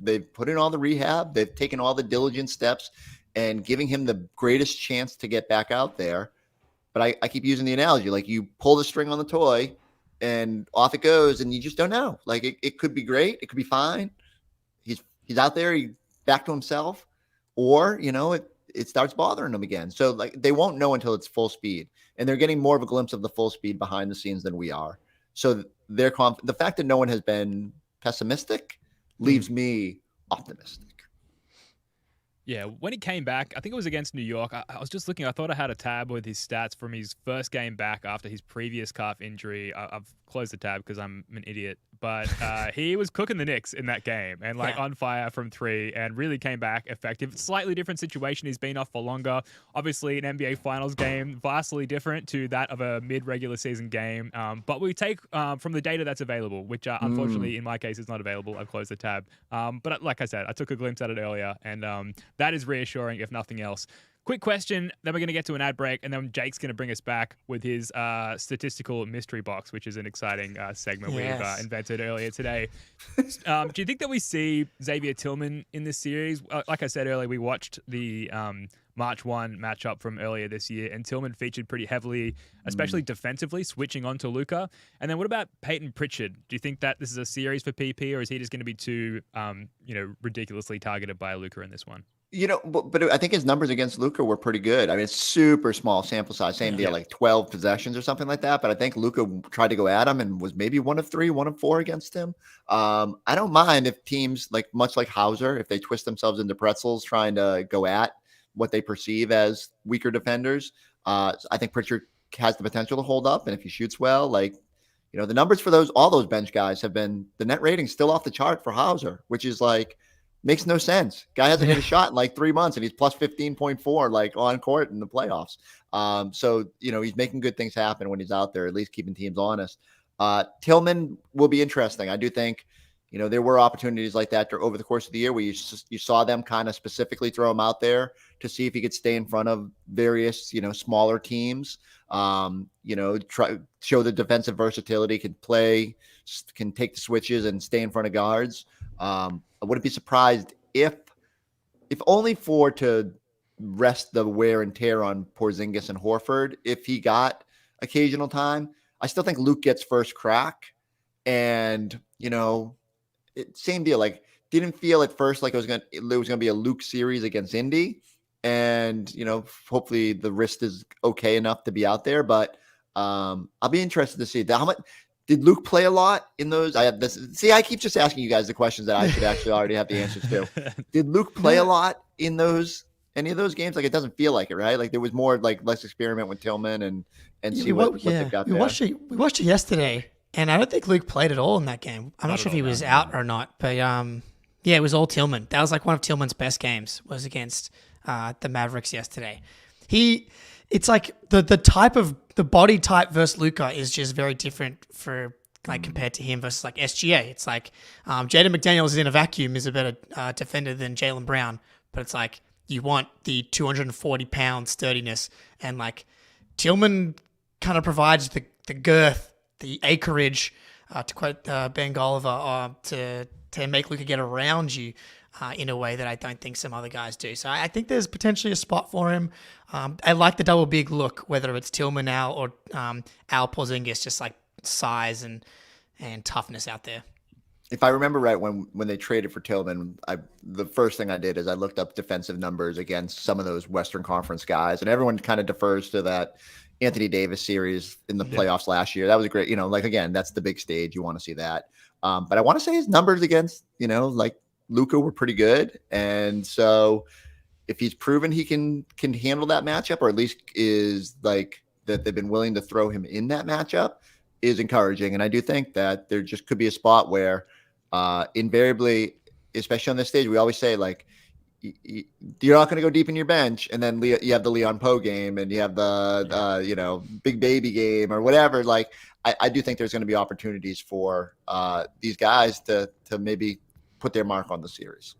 they've put in all the rehab, they've taken all the diligent steps and giving him the greatest chance to get back out there. But I keep using the analogy, like you pull the string on the toy and off it goes, and you just don't know. Like it could be great, it could be fine. He's out there, he's back to himself, or it starts bothering him again. So like they won't know until it's full speed, and they're getting more of a glimpse of the full speed behind the scenes than we are. So they're the fact that no one has been pessimistic leaves me optimistic. Yeah, when he came back, I think it was against New York. I was just looking. I thought I had a tab with his stats from his first game back after his previous calf injury. I've closed the tab because I'm an idiot. But he was cooking the Knicks in that game and on fire from three and really came back effective. Slightly different situation. He's been off for longer. Obviously, an NBA Finals game, vastly different to that of a mid-regular season game. But we take from the data that's available, which unfortunately in my case is not available. I've closed the tab. But like I said, I took a glimpse at it earlier, and that is reassuring, if nothing else. Quick question, then we're going to get to an ad break, and then Jake's going to bring us back with his statistical mystery box, which is an exciting segment we've invented earlier today. Do you think that we see Xavier Tillman in this series? Like I said earlier, we watched the March 1 matchup from earlier this year, and Tillman featured pretty heavily, especially defensively, switching on to Luka. And then what about Peyton Pritchard? Do you think that this is a series for PP, or is he just going to be too, ridiculously targeted by Luka in this one? But I think his numbers against Luka were pretty good. I mean, it's super small sample size, same deal, like 12 possessions or something like that. But I think Luka tried to go at him and was maybe 1 of 3, 1 of 4 against him. I don't mind if teams, much like Hauser, if they twist themselves into pretzels trying to go at what they perceive as weaker defenders. I think Pritchard has the potential to hold up. And if he shoots well, the numbers for all those bench guys have been, the net rating still off the chart for Hauser, which is makes no sense. Guy hasn't hit a shot in 3 months, and he's plus 15.4 on court in the playoffs. So he's making good things happen when he's out there, at least keeping teams honest. Tillman will be interesting. I do think there were opportunities like that over the course of the year where you saw them kind of specifically throw him out there to see if he could stay in front of various smaller teams. Try show the defensive versatility, can take the switches and stay in front of guards. I wouldn't be surprised if only to rest the wear and tear on Porzingis and Horford, if he got occasional time. I still think Luke gets first crack, and same deal. Didn't feel at first like it was gonna be a Luke series against Indy, and hopefully the wrist is okay enough to be out there. But I'll be interested to see how much. Did Luke play a lot in those? I keep just asking you guys the questions that I should actually already have the answers to. Did Luke play a lot in any of those games? It doesn't feel like it, right? There was more let's experiment with Tillman and see what they've got. We watched it yesterday, and I don't think Luke played at all in that game. I'm not sure if he was out or not, but it was all Tillman. That was one of Tillman's best games, was against the Mavericks yesterday. It's the type of the body type versus Luka is just very different for compared to him versus SGA. It's Jaden McDaniels in a vacuum is a better defender than Jaylen Brown, but it's you want the 240-pound sturdiness, and Tillman kind of provides the girth, the acreage, to quote Ben Golliver, to make Luka get around you in a way that I don't think some other guys do. So I think there's potentially a spot for him. I like the double big look, whether it's Tillman now or Al Porzingis, just size and toughness out there. If I remember right, when they traded for Tillman, the first thing I did is I looked up defensive numbers against some of those Western Conference guys, and everyone kind of defers to that Anthony Davis series in the playoffs last year. That was a great, again, that's the big stage. You want to see that. But I want to say his numbers against, Luka were pretty good. And so if he's proven he can handle that matchup, or at least is that they've been willing to throw him in that matchup, is encouraging. And I do think that there just could be a spot where invariably, especially on this stage, we always say you're not going to go deep in your bench, and then you have the Leon Poe game, and you have the Big Baby game or whatever. I do think there's going to be opportunities for these guys to maybe put their mark on the series.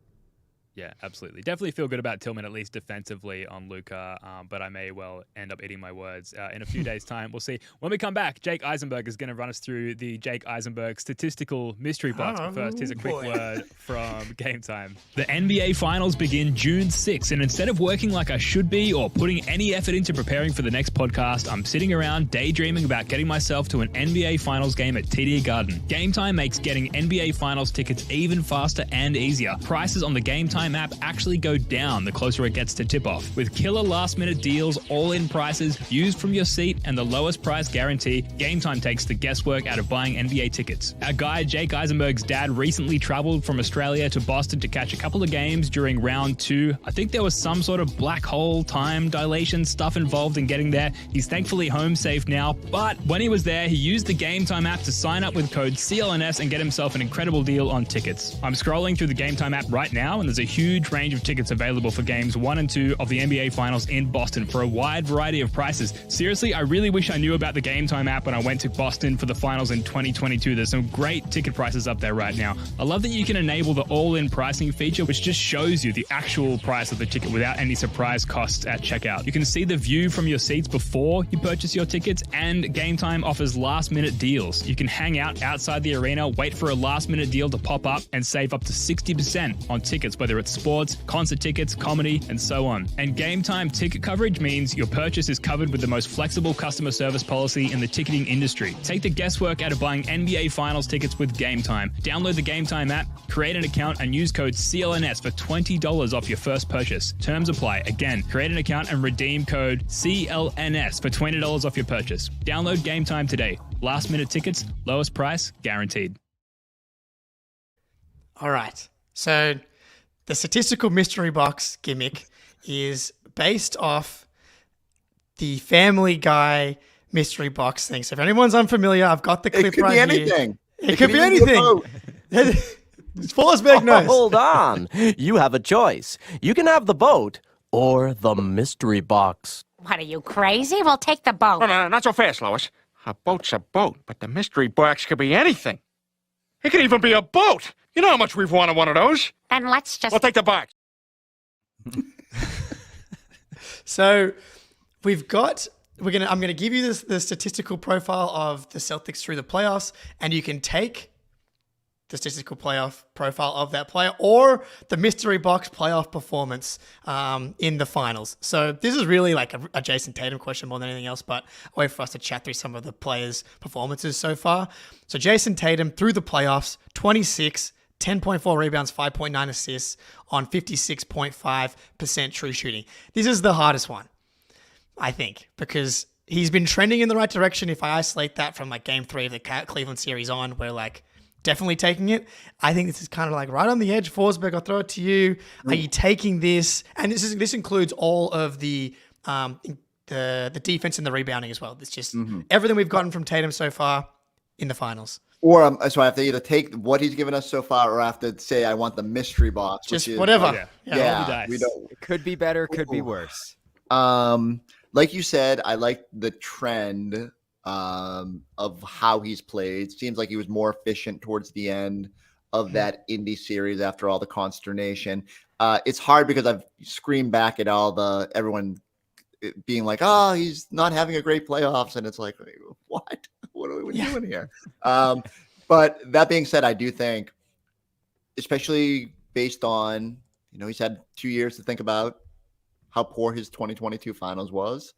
Yeah, absolutely. Definitely feel good about Tillman, at least defensively, on Luka, but I may well end up eating my words in a few days' time. We'll see. When we come back, Jake Eisenberg is going to run us through the Jake Eisenberg statistical mystery box. But first, here's a quick word from Game Time. The NBA Finals begin June 6th, and instead of working like I should be or putting any effort into preparing for the next podcast, I'm sitting around daydreaming about getting myself to an NBA Finals game at TD Garden. Game Time makes getting NBA Finals tickets even faster and easier. Prices on the Game Time app actually go down the closer it gets to tip-off. With killer last-minute deals, all-in prices, used from your seat, and the lowest price guarantee, Game Time takes the guesswork out of buying NBA tickets. Our guy, Jake Eisenberg's dad, recently traveled from Australia to Boston to catch a couple of games during round 2. I think there was some sort of black hole time dilation stuff involved in getting there. He's thankfully home safe now, but when he was there, he used the Game Time app to sign up with code CLNS and get himself an incredible deal on tickets. I'm scrolling through the Game Time app right now, and there's a huge range of tickets available for games 1 and 2 of the NBA Finals in Boston for a wide variety of prices. Seriously, I really wish I knew about the Game Time app when I went to Boston for the finals in 2022. There's some great ticket prices up there right now. I love that you can enable the all-in pricing feature, which just shows you the actual price of the ticket without any surprise costs at checkout. You can see the view from your seats before you purchase your tickets, and Game Time offers last-minute deals. You can hang out outside the arena, wait for a last-minute deal to pop up, and save up to 60% on tickets, whether it's sports, concert tickets, comedy, and so on. And Game Time ticket coverage means your purchase is covered with the most flexible customer service policy in the ticketing industry. Take the guesswork out of buying NBA Finals tickets with Game Time. Download the Game Time app, create an account, and use code CLNS for $20 off your first purchase. Terms apply. Again, create an account and redeem code CLNS for $20 off your purchase. Download Game Time today. Last minute tickets, lowest price, guaranteed. All right. So the statistical mystery box gimmick is based off the Family Guy mystery box thing. So if anyone's unfamiliar, I've got the clip right here. It could be anything. It could be anything. Forsberg knows. Hold on. You have a choice. You can have the boat or the mystery box. What, are you crazy? We'll take the boat. No, not so fast, Lois. A boat's a boat, but the mystery box could be anything. It could even be a boat. You know how much we've wanted one of those. Then let's just... We'll take the box. So I'm gonna give you the statistical profile of the Celtics through the playoffs, and you can take the statistical playoff profile of that player or the mystery box playoff performance in the finals. So this is really like a Jayson Tatum question more than anything else, but a way for us to chat through some of the players' performances so far. So Jayson Tatum through the playoffs, 26, 10.4 rebounds, 5.9 assists on 56.5% true shooting. This is the hardest one, I think, because he's been trending in the right direction. If I isolate that from like game 3 of the Cleveland series on, we're like definitely taking it. I think this is kind of like right on the edge. Forsberg, I'll throw it to you. Are you taking this? And this includes all of the defense and the rebounding as well. It's just everything we've gotten from Tatum so far in the finals. Or so I have to either take what he's given us so far, or I have to say I want the mystery box. Just which is, whatever. We don't. It could be better, could be worse. Like you said, I like the trend of how he's played. Seems like he was more efficient towards the end of that Indy series after all the consternation. It's hard because I've screamed back at everyone being like, "Oh, he's not having a great playoffs," and it's like, what? What are we doing here? But that being said, I do think, especially based on, he's had 2 years to think about how poor his 2022 finals was.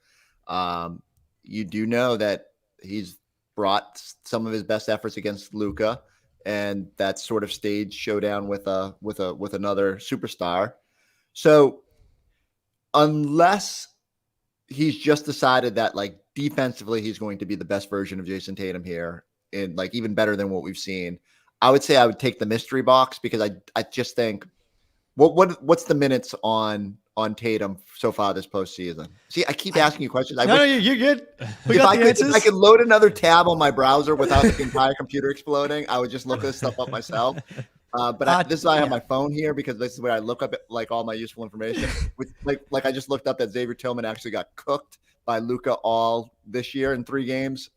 You do know that he's brought some of his best efforts against Luka, and that sort of stage showdown with another superstar. So unless he's just decided that like defensively he's going to be the best version of Jayson Tatum here, and like even better than what we've seen, I would say I would take the mystery box, because I just think what's the minutes on Tatum so far this postseason? See, I keep asking you questions. No, you're good. If I could load another tab on my browser without the entire computer exploding, I would just look this stuff up myself. This is why I have my phone here, because this is where I look up like all my useful information. Like I just looked up that Xavier Tillman actually got cooked by Luka all this year in 3 games.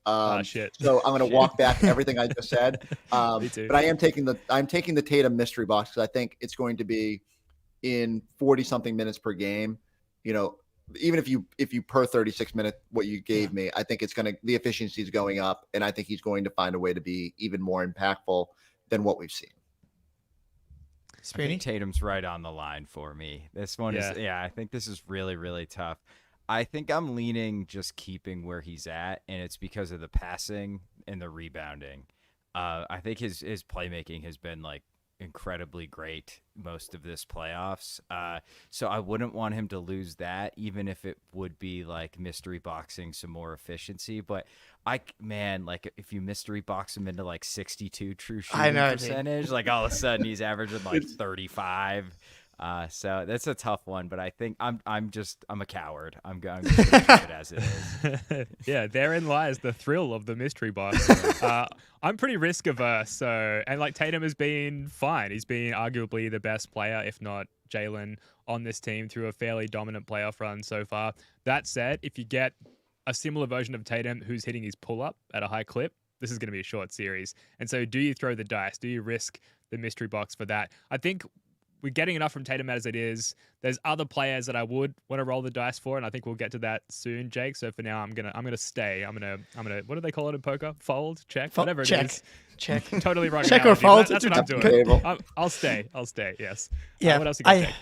Shit. So I'm going to walk back everything I just said. Me too. But I'm taking the Tatum mystery box, because I think it's going to be in 40 something minutes per game. Even if you per 36 minute what you gave me, I think the efficiency is going up, and I think he's going to find a way to be even more impactful than what we've seen. I think Tatum's right on the line for me. This one is, I think this is really, really tough. I think I'm leaning just keeping where he's at, and it's because of the passing and the rebounding. I think his playmaking has been like incredibly great most of this playoffs. So I wouldn't want him to lose that, even if it would be like mystery boxing some more efficiency. But if you mystery box him into like 62 true shooting percentage, like all of a sudden he's averaging like 35. So that's a tough one, but I think I'm a coward. I'm just gonna keep it as it is. Yeah, therein lies the thrill of the mystery box. I'm pretty risk averse, and like Tatum has been fine. He's been arguably the best player, if not Jaylen, on this team through a fairly dominant playoff run so far. That said, if you get a similar version of Tatum who's hitting his pull-up at a high clip, this is going to be a short series. And so do you throw the dice? Do you risk the mystery box for that? I think we're getting enough from Tatum as it is. There's other players that I would want to roll the dice for, and I think we'll get to that soon, Jake. So for now, I'm gonna stay. I'm gonna what do they call it in poker? Fold, check, whatever it is. Check. Totally wrong. Check or fold. That's what I'm doing. Table. I'll stay. Yes. Yeah. What else you got, Jake?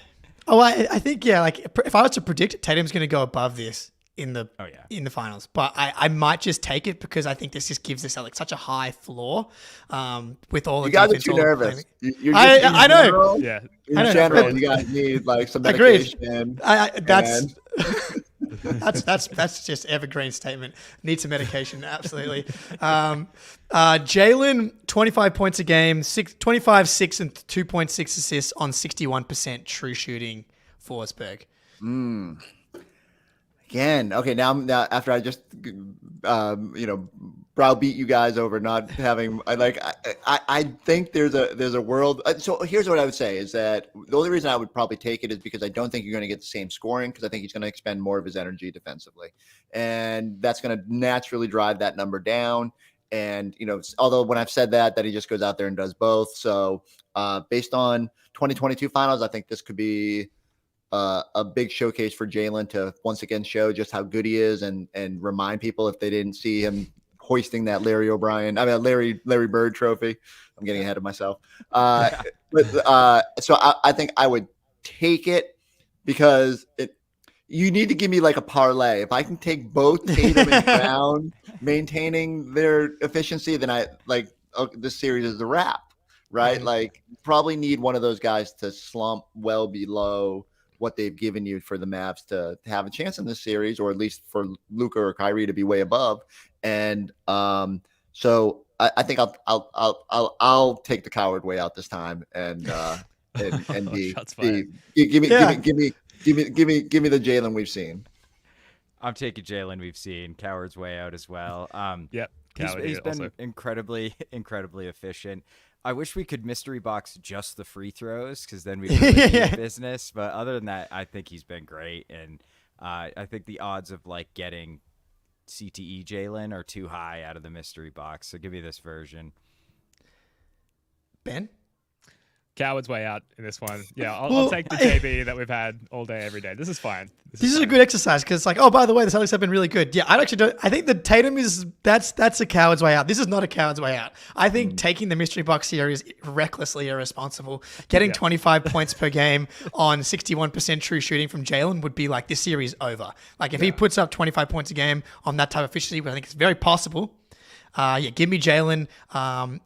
I think like if I was to predict, Tatum's going to go above this in the finals, but I might just take it because I think this just gives the Celtics such a high floor. With all the you guys are defense, too all the nervous. playing. I know. General, Yeah. In I know. general, you guys need like some Agreed. medication. That's just evergreen statement. Need some medication, absolutely. Jaylen, 25 points a game, 25, 6, and 2.6 assists on 61% true shooting. Forsberg. Again, okay. Now after I just browbeat you guys over not having, I think there's a world. So here's what I would say is that the only reason I would probably take it is because I don't think you're going to get the same scoring because I think he's going to expend more of his energy defensively, and that's going to naturally drive that number down. And although when I've said that he just goes out there and does both. So based on 2022 finals, I think this could be a big showcase for Jaylen to once again show just how good he is and remind people if they didn't see him hoisting that Larry Bird trophy. I'm getting ahead of myself. So I think I would take it because you need to give me like a parlay. If I can take both Tatum and Brown maintaining their efficiency, then this series is a wrap, right? Mm-hmm. Like probably need one of those guys to slump well below what they've given you for the Mavs to have a chance in this series, or at least for Luka or Kyrie to be way above. And so I think I'll take the coward way out this time and be give me the Jaylen we've seen. I'm taking Jaylen we've seen. Coward's way out as well. Yep. He's been incredibly efficient. I wish we could mystery box just the free throws because then we'd really be in business. But other than that, I think he's been great. And I think the odds of like getting CTE Jaylen are too high out of the mystery box. So give me this version. Ben? Coward's way out in this one. Yeah, I'll take the JB that we've had all day, every day. This is fine. This is a good exercise because it's like, oh, by the way, the Celtics have been really good. Yeah, I think the Tatum that's a coward's way out. This is not a coward's way out. I think taking the mystery box here is recklessly irresponsible. Getting 25 points per game on 61% true shooting from Jaylen would be like this series over. Like if he puts up 25 points a game on that type of efficiency, which I think it's very possible. Give me Jaylen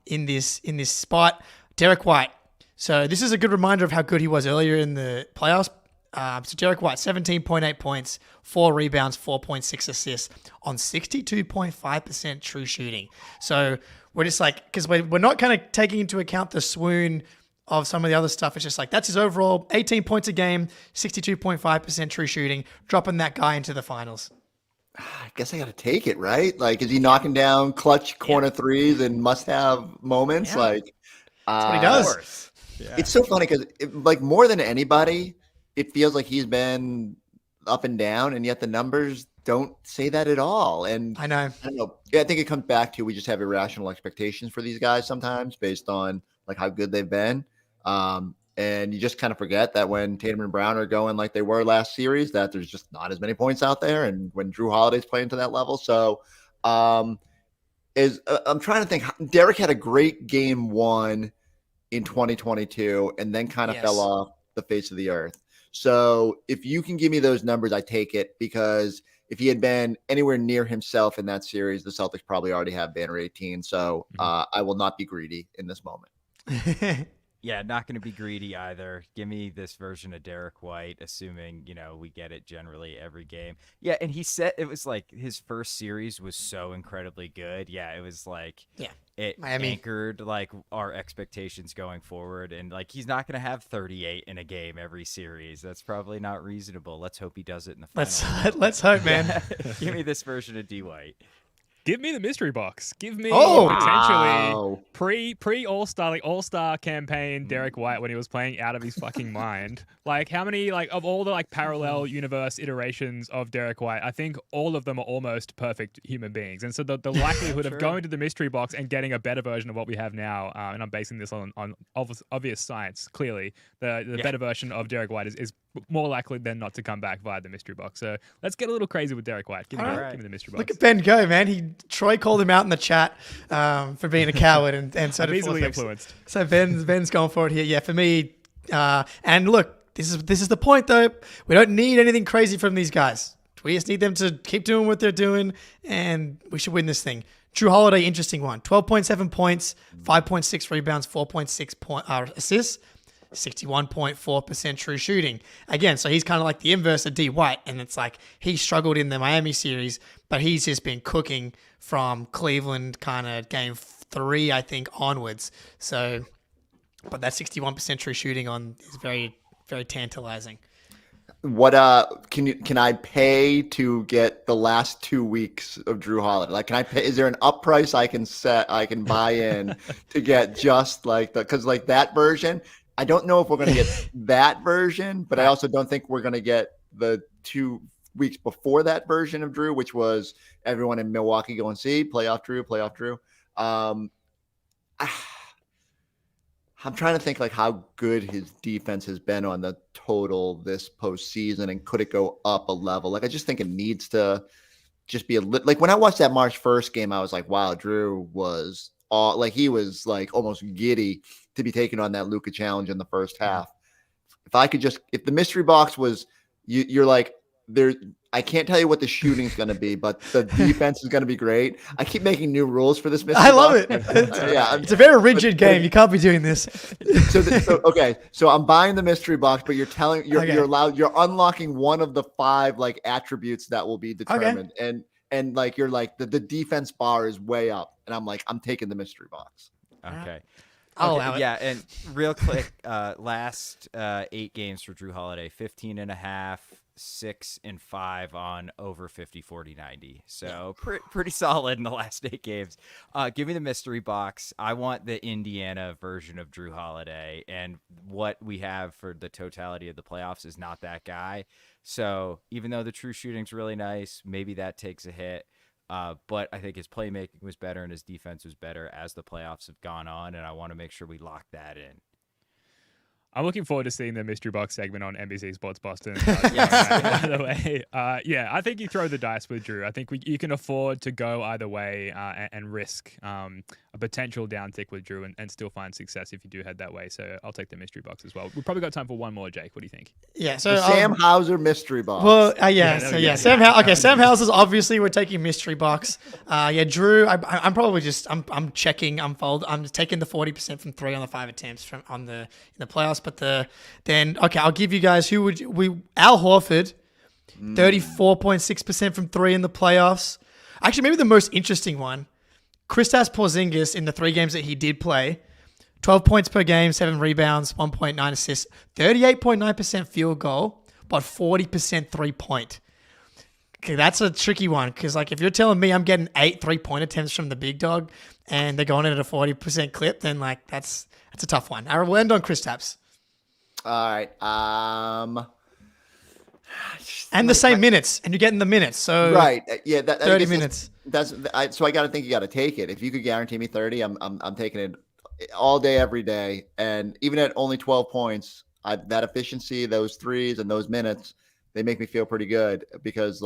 in this spot. Derek White. So this is a good reminder of how good he was earlier in the playoffs. So Derek White, 17.8 points, 4 rebounds, 4.6 assists on 62.5% true shooting. So we're just like, because we're not kind of taking into account the swoon of some of the other stuff. It's just like, that's his overall 18 points a game, 62.5% true shooting, dropping that guy into the finals. I guess I got to take it, right? Like, is he knocking down clutch corner threes and must-have moments? Yeah. Like, That's what he does. Yeah. It's so funny because, like, more than anybody, it feels like he's been up and down, and yet the numbers don't say that at all. And I know. I don't know. Yeah, I think it comes back to we just have irrational expectations for these guys sometimes based on like how good they've been. And you just kind of forget that when Tatum and Brown are going like they were last series, that there's just not as many points out there. And when Drew Holiday's playing to that level. So I'm trying to think. Derek had a great game one in 2022 and then kind of fell off the face of the earth. So if you can give me those numbers, I take it, because if he had been anywhere near himself in that series, the Celtics probably already have banner 18. So I will not be greedy in this moment. Yeah, not going to be greedy either. Give me this version of Derek White, assuming, we get it generally every game. Yeah, and he said it was like his first series was so incredibly good. Yeah, it was like it Miami anchored like our expectations going forward. And like he's not going to have 38 in a game every series. That's probably not reasonable. Let's hope he does it in the final. Let's hope, man. Give me this version of D White. Give me the mystery box. Give me potentially Wow. pre all-star campaign Derek White when he was playing out of his fucking mind. Like how many of all the parallel universe iterations of Derek White, I think all of them are almost perfect human beings. And so the likelihood of going to the mystery box and getting a better version of what we have now, and I'm basing this on obvious science, clearly, the better version of Derek White is more likely than not to come back via the mystery box. So let's get a little crazy with Derek White. Give me the mystery box. Look at Ben go, man. Troy called him out in the chat for being a coward, and so did easily Forfex. influenced. So Ben's going for it here. Yeah, for me. And look, this is the point though. We don't need anything crazy from these guys. We just need them to keep doing what they're doing, and we should win this thing. Drew Holiday, interesting one. 12.7 points, 5.6 rebounds, 4.6 assists. 61.4% true shooting. Again, so he's kind of like the inverse of D White, and it's like he struggled in the Miami series, but he's just been cooking from Cleveland kind of game 3, I think, onwards. So, but that 61% true shooting is very, very tantalizing. What can I pay to get the last 2 weeks of Drew Holiday? Like, can I pay? Is there an up price I can buy in to get just because that version? I don't know if we're going to get that version, but I also don't think we're going to get the 2 weeks before that version of Drew, which was everyone in Milwaukee going, see, playoff Drew. I'm trying to think how good his defense has been on the total this postseason, and could it go up a level? I just think it needs to just be when I watched that March 1st game, I was like, wow, Drew was he was almost giddy to be taking on that Luka challenge in the first half. If the mystery box was, you're there, I can't tell you what the shooting's going to be, but the defense is going to be great. I keep making new rules for this mystery box. I love it. It's a very rigid game. You can't be doing this. So I'm buying the mystery box, but you're unlocking one of the 5 attributes that will be determined. Okay. And you're the defense bar is way up, and I'm taking the mystery box. Okay. I'll allow it. Yeah, and real quick, last 8 games for Drew Holiday, 15.5, 6 and 5 on over 50, 40, 90. So pretty solid in the last 8 games. Give me the mystery box. I want the Indiana version of Drew Holiday, and what we have for the totality of the playoffs is not that guy. So even though the true shooting's really nice, maybe that takes a hit. But I think his playmaking was better and his defense was better as the playoffs have gone on, and I want to make sure we lock that in. I'm looking forward to seeing the mystery box segment on NBC Sports Boston. By the way, I think you throw the dice with Drew. I think you can afford to go either way and risk a potential downtick with Drew and still find success if you do head that way. So I'll take the mystery box as well. We've probably got time for one more, Jake. What do you think? Yeah, so the Sam Hauser mystery box. Well, Sam Hauser's obviously we're taking mystery box. Drew, I'm probably just I'm checking. I'm taking the 40% from 3 on the 5 attempts in the playoffs. But I'll give you guys Al Horford, 34.6% from 3 in the playoffs. Actually, maybe the most interesting one, Kristaps Porzingis in the 3 games that he did play, 12 points per game, 7 rebounds, 1.9 assists, 38.9% field goal, but 40% 3-point. Okay, that's a tricky one because if you're telling me I'm getting 8 3-point attempts from the big dog and they're going in at a 40% clip, then that's a tough one. We'll end on Kristaps. All right. And the same minutes, and you're getting the minutes. So right, yeah, 30 minutes. So I got to think you got to take it. If you could guarantee me 30, I'm taking it all day, every day, and even at only 12 points, that efficiency, those threes, and those minutes, they make me feel pretty good because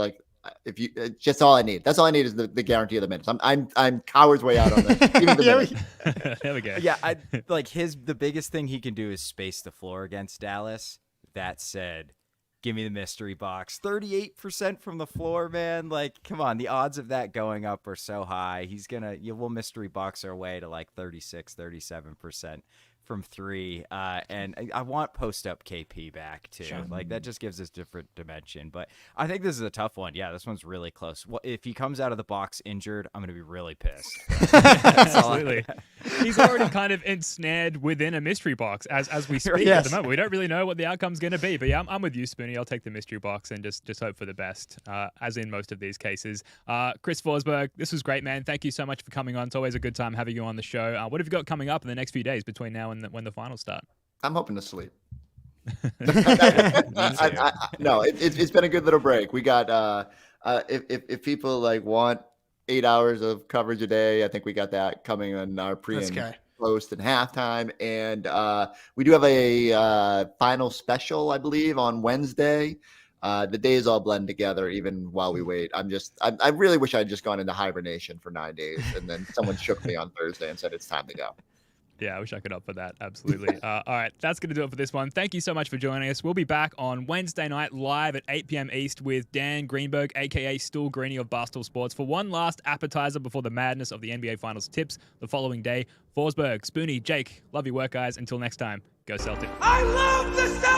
it's just all I need. That's all I need is the guarantee of the minutes. I'm coward's way out on this. Even the There we go. Yeah, the biggest thing he can do is space the floor against Dallas. That said, give me the mystery box. 38% from the floor, man. Come on, the odds of that going up are so high. We'll mystery box our way to 36, 37% from 3, and I want post-up KP back too. Sure. Like that just gives us different dimension. But I think this is a tough one. Yeah, this one's really close. Well, if he comes out of the box injured, I'm going to be really pissed. Absolutely. He's already kind of ensnared within a mystery box as we speak at the moment. We don't really know what the outcome's going to be. But yeah, I'm with you, Spoonie. I'll take the mystery box and just hope for the best, as in most of these cases. Chris Forsberg, this was great, man. Thank you so much for coming on. It's always a good time having you on the show. What have you got coming up in the next few days between now and when the finals start? I'm hoping to sleep. No, it's been a good little break. We got if people like want 8 hours of coverage a day, I think we got that coming on our pre and post and halftime. And we do have a final special, I believe, on Wednesday. The days all blend together even while we wait. I really wish I had just gone into hibernation for 9 days and then someone shook me on Thursday and said it's time to go. Yeah, I wish I could opt for that. Absolutely. All right, that's going to do it for this one. Thank you so much for joining us. We'll be back on Wednesday night live at 8 p.m. East with Dan Greenberg, a.k.a. Stool Greeny of Barstool Sports, for one last appetizer before the madness of the NBA Finals tips the following day. Forsberg, Spoonie, Jake, love your work, guys. Until next time, go Celtics. I love the Celtics!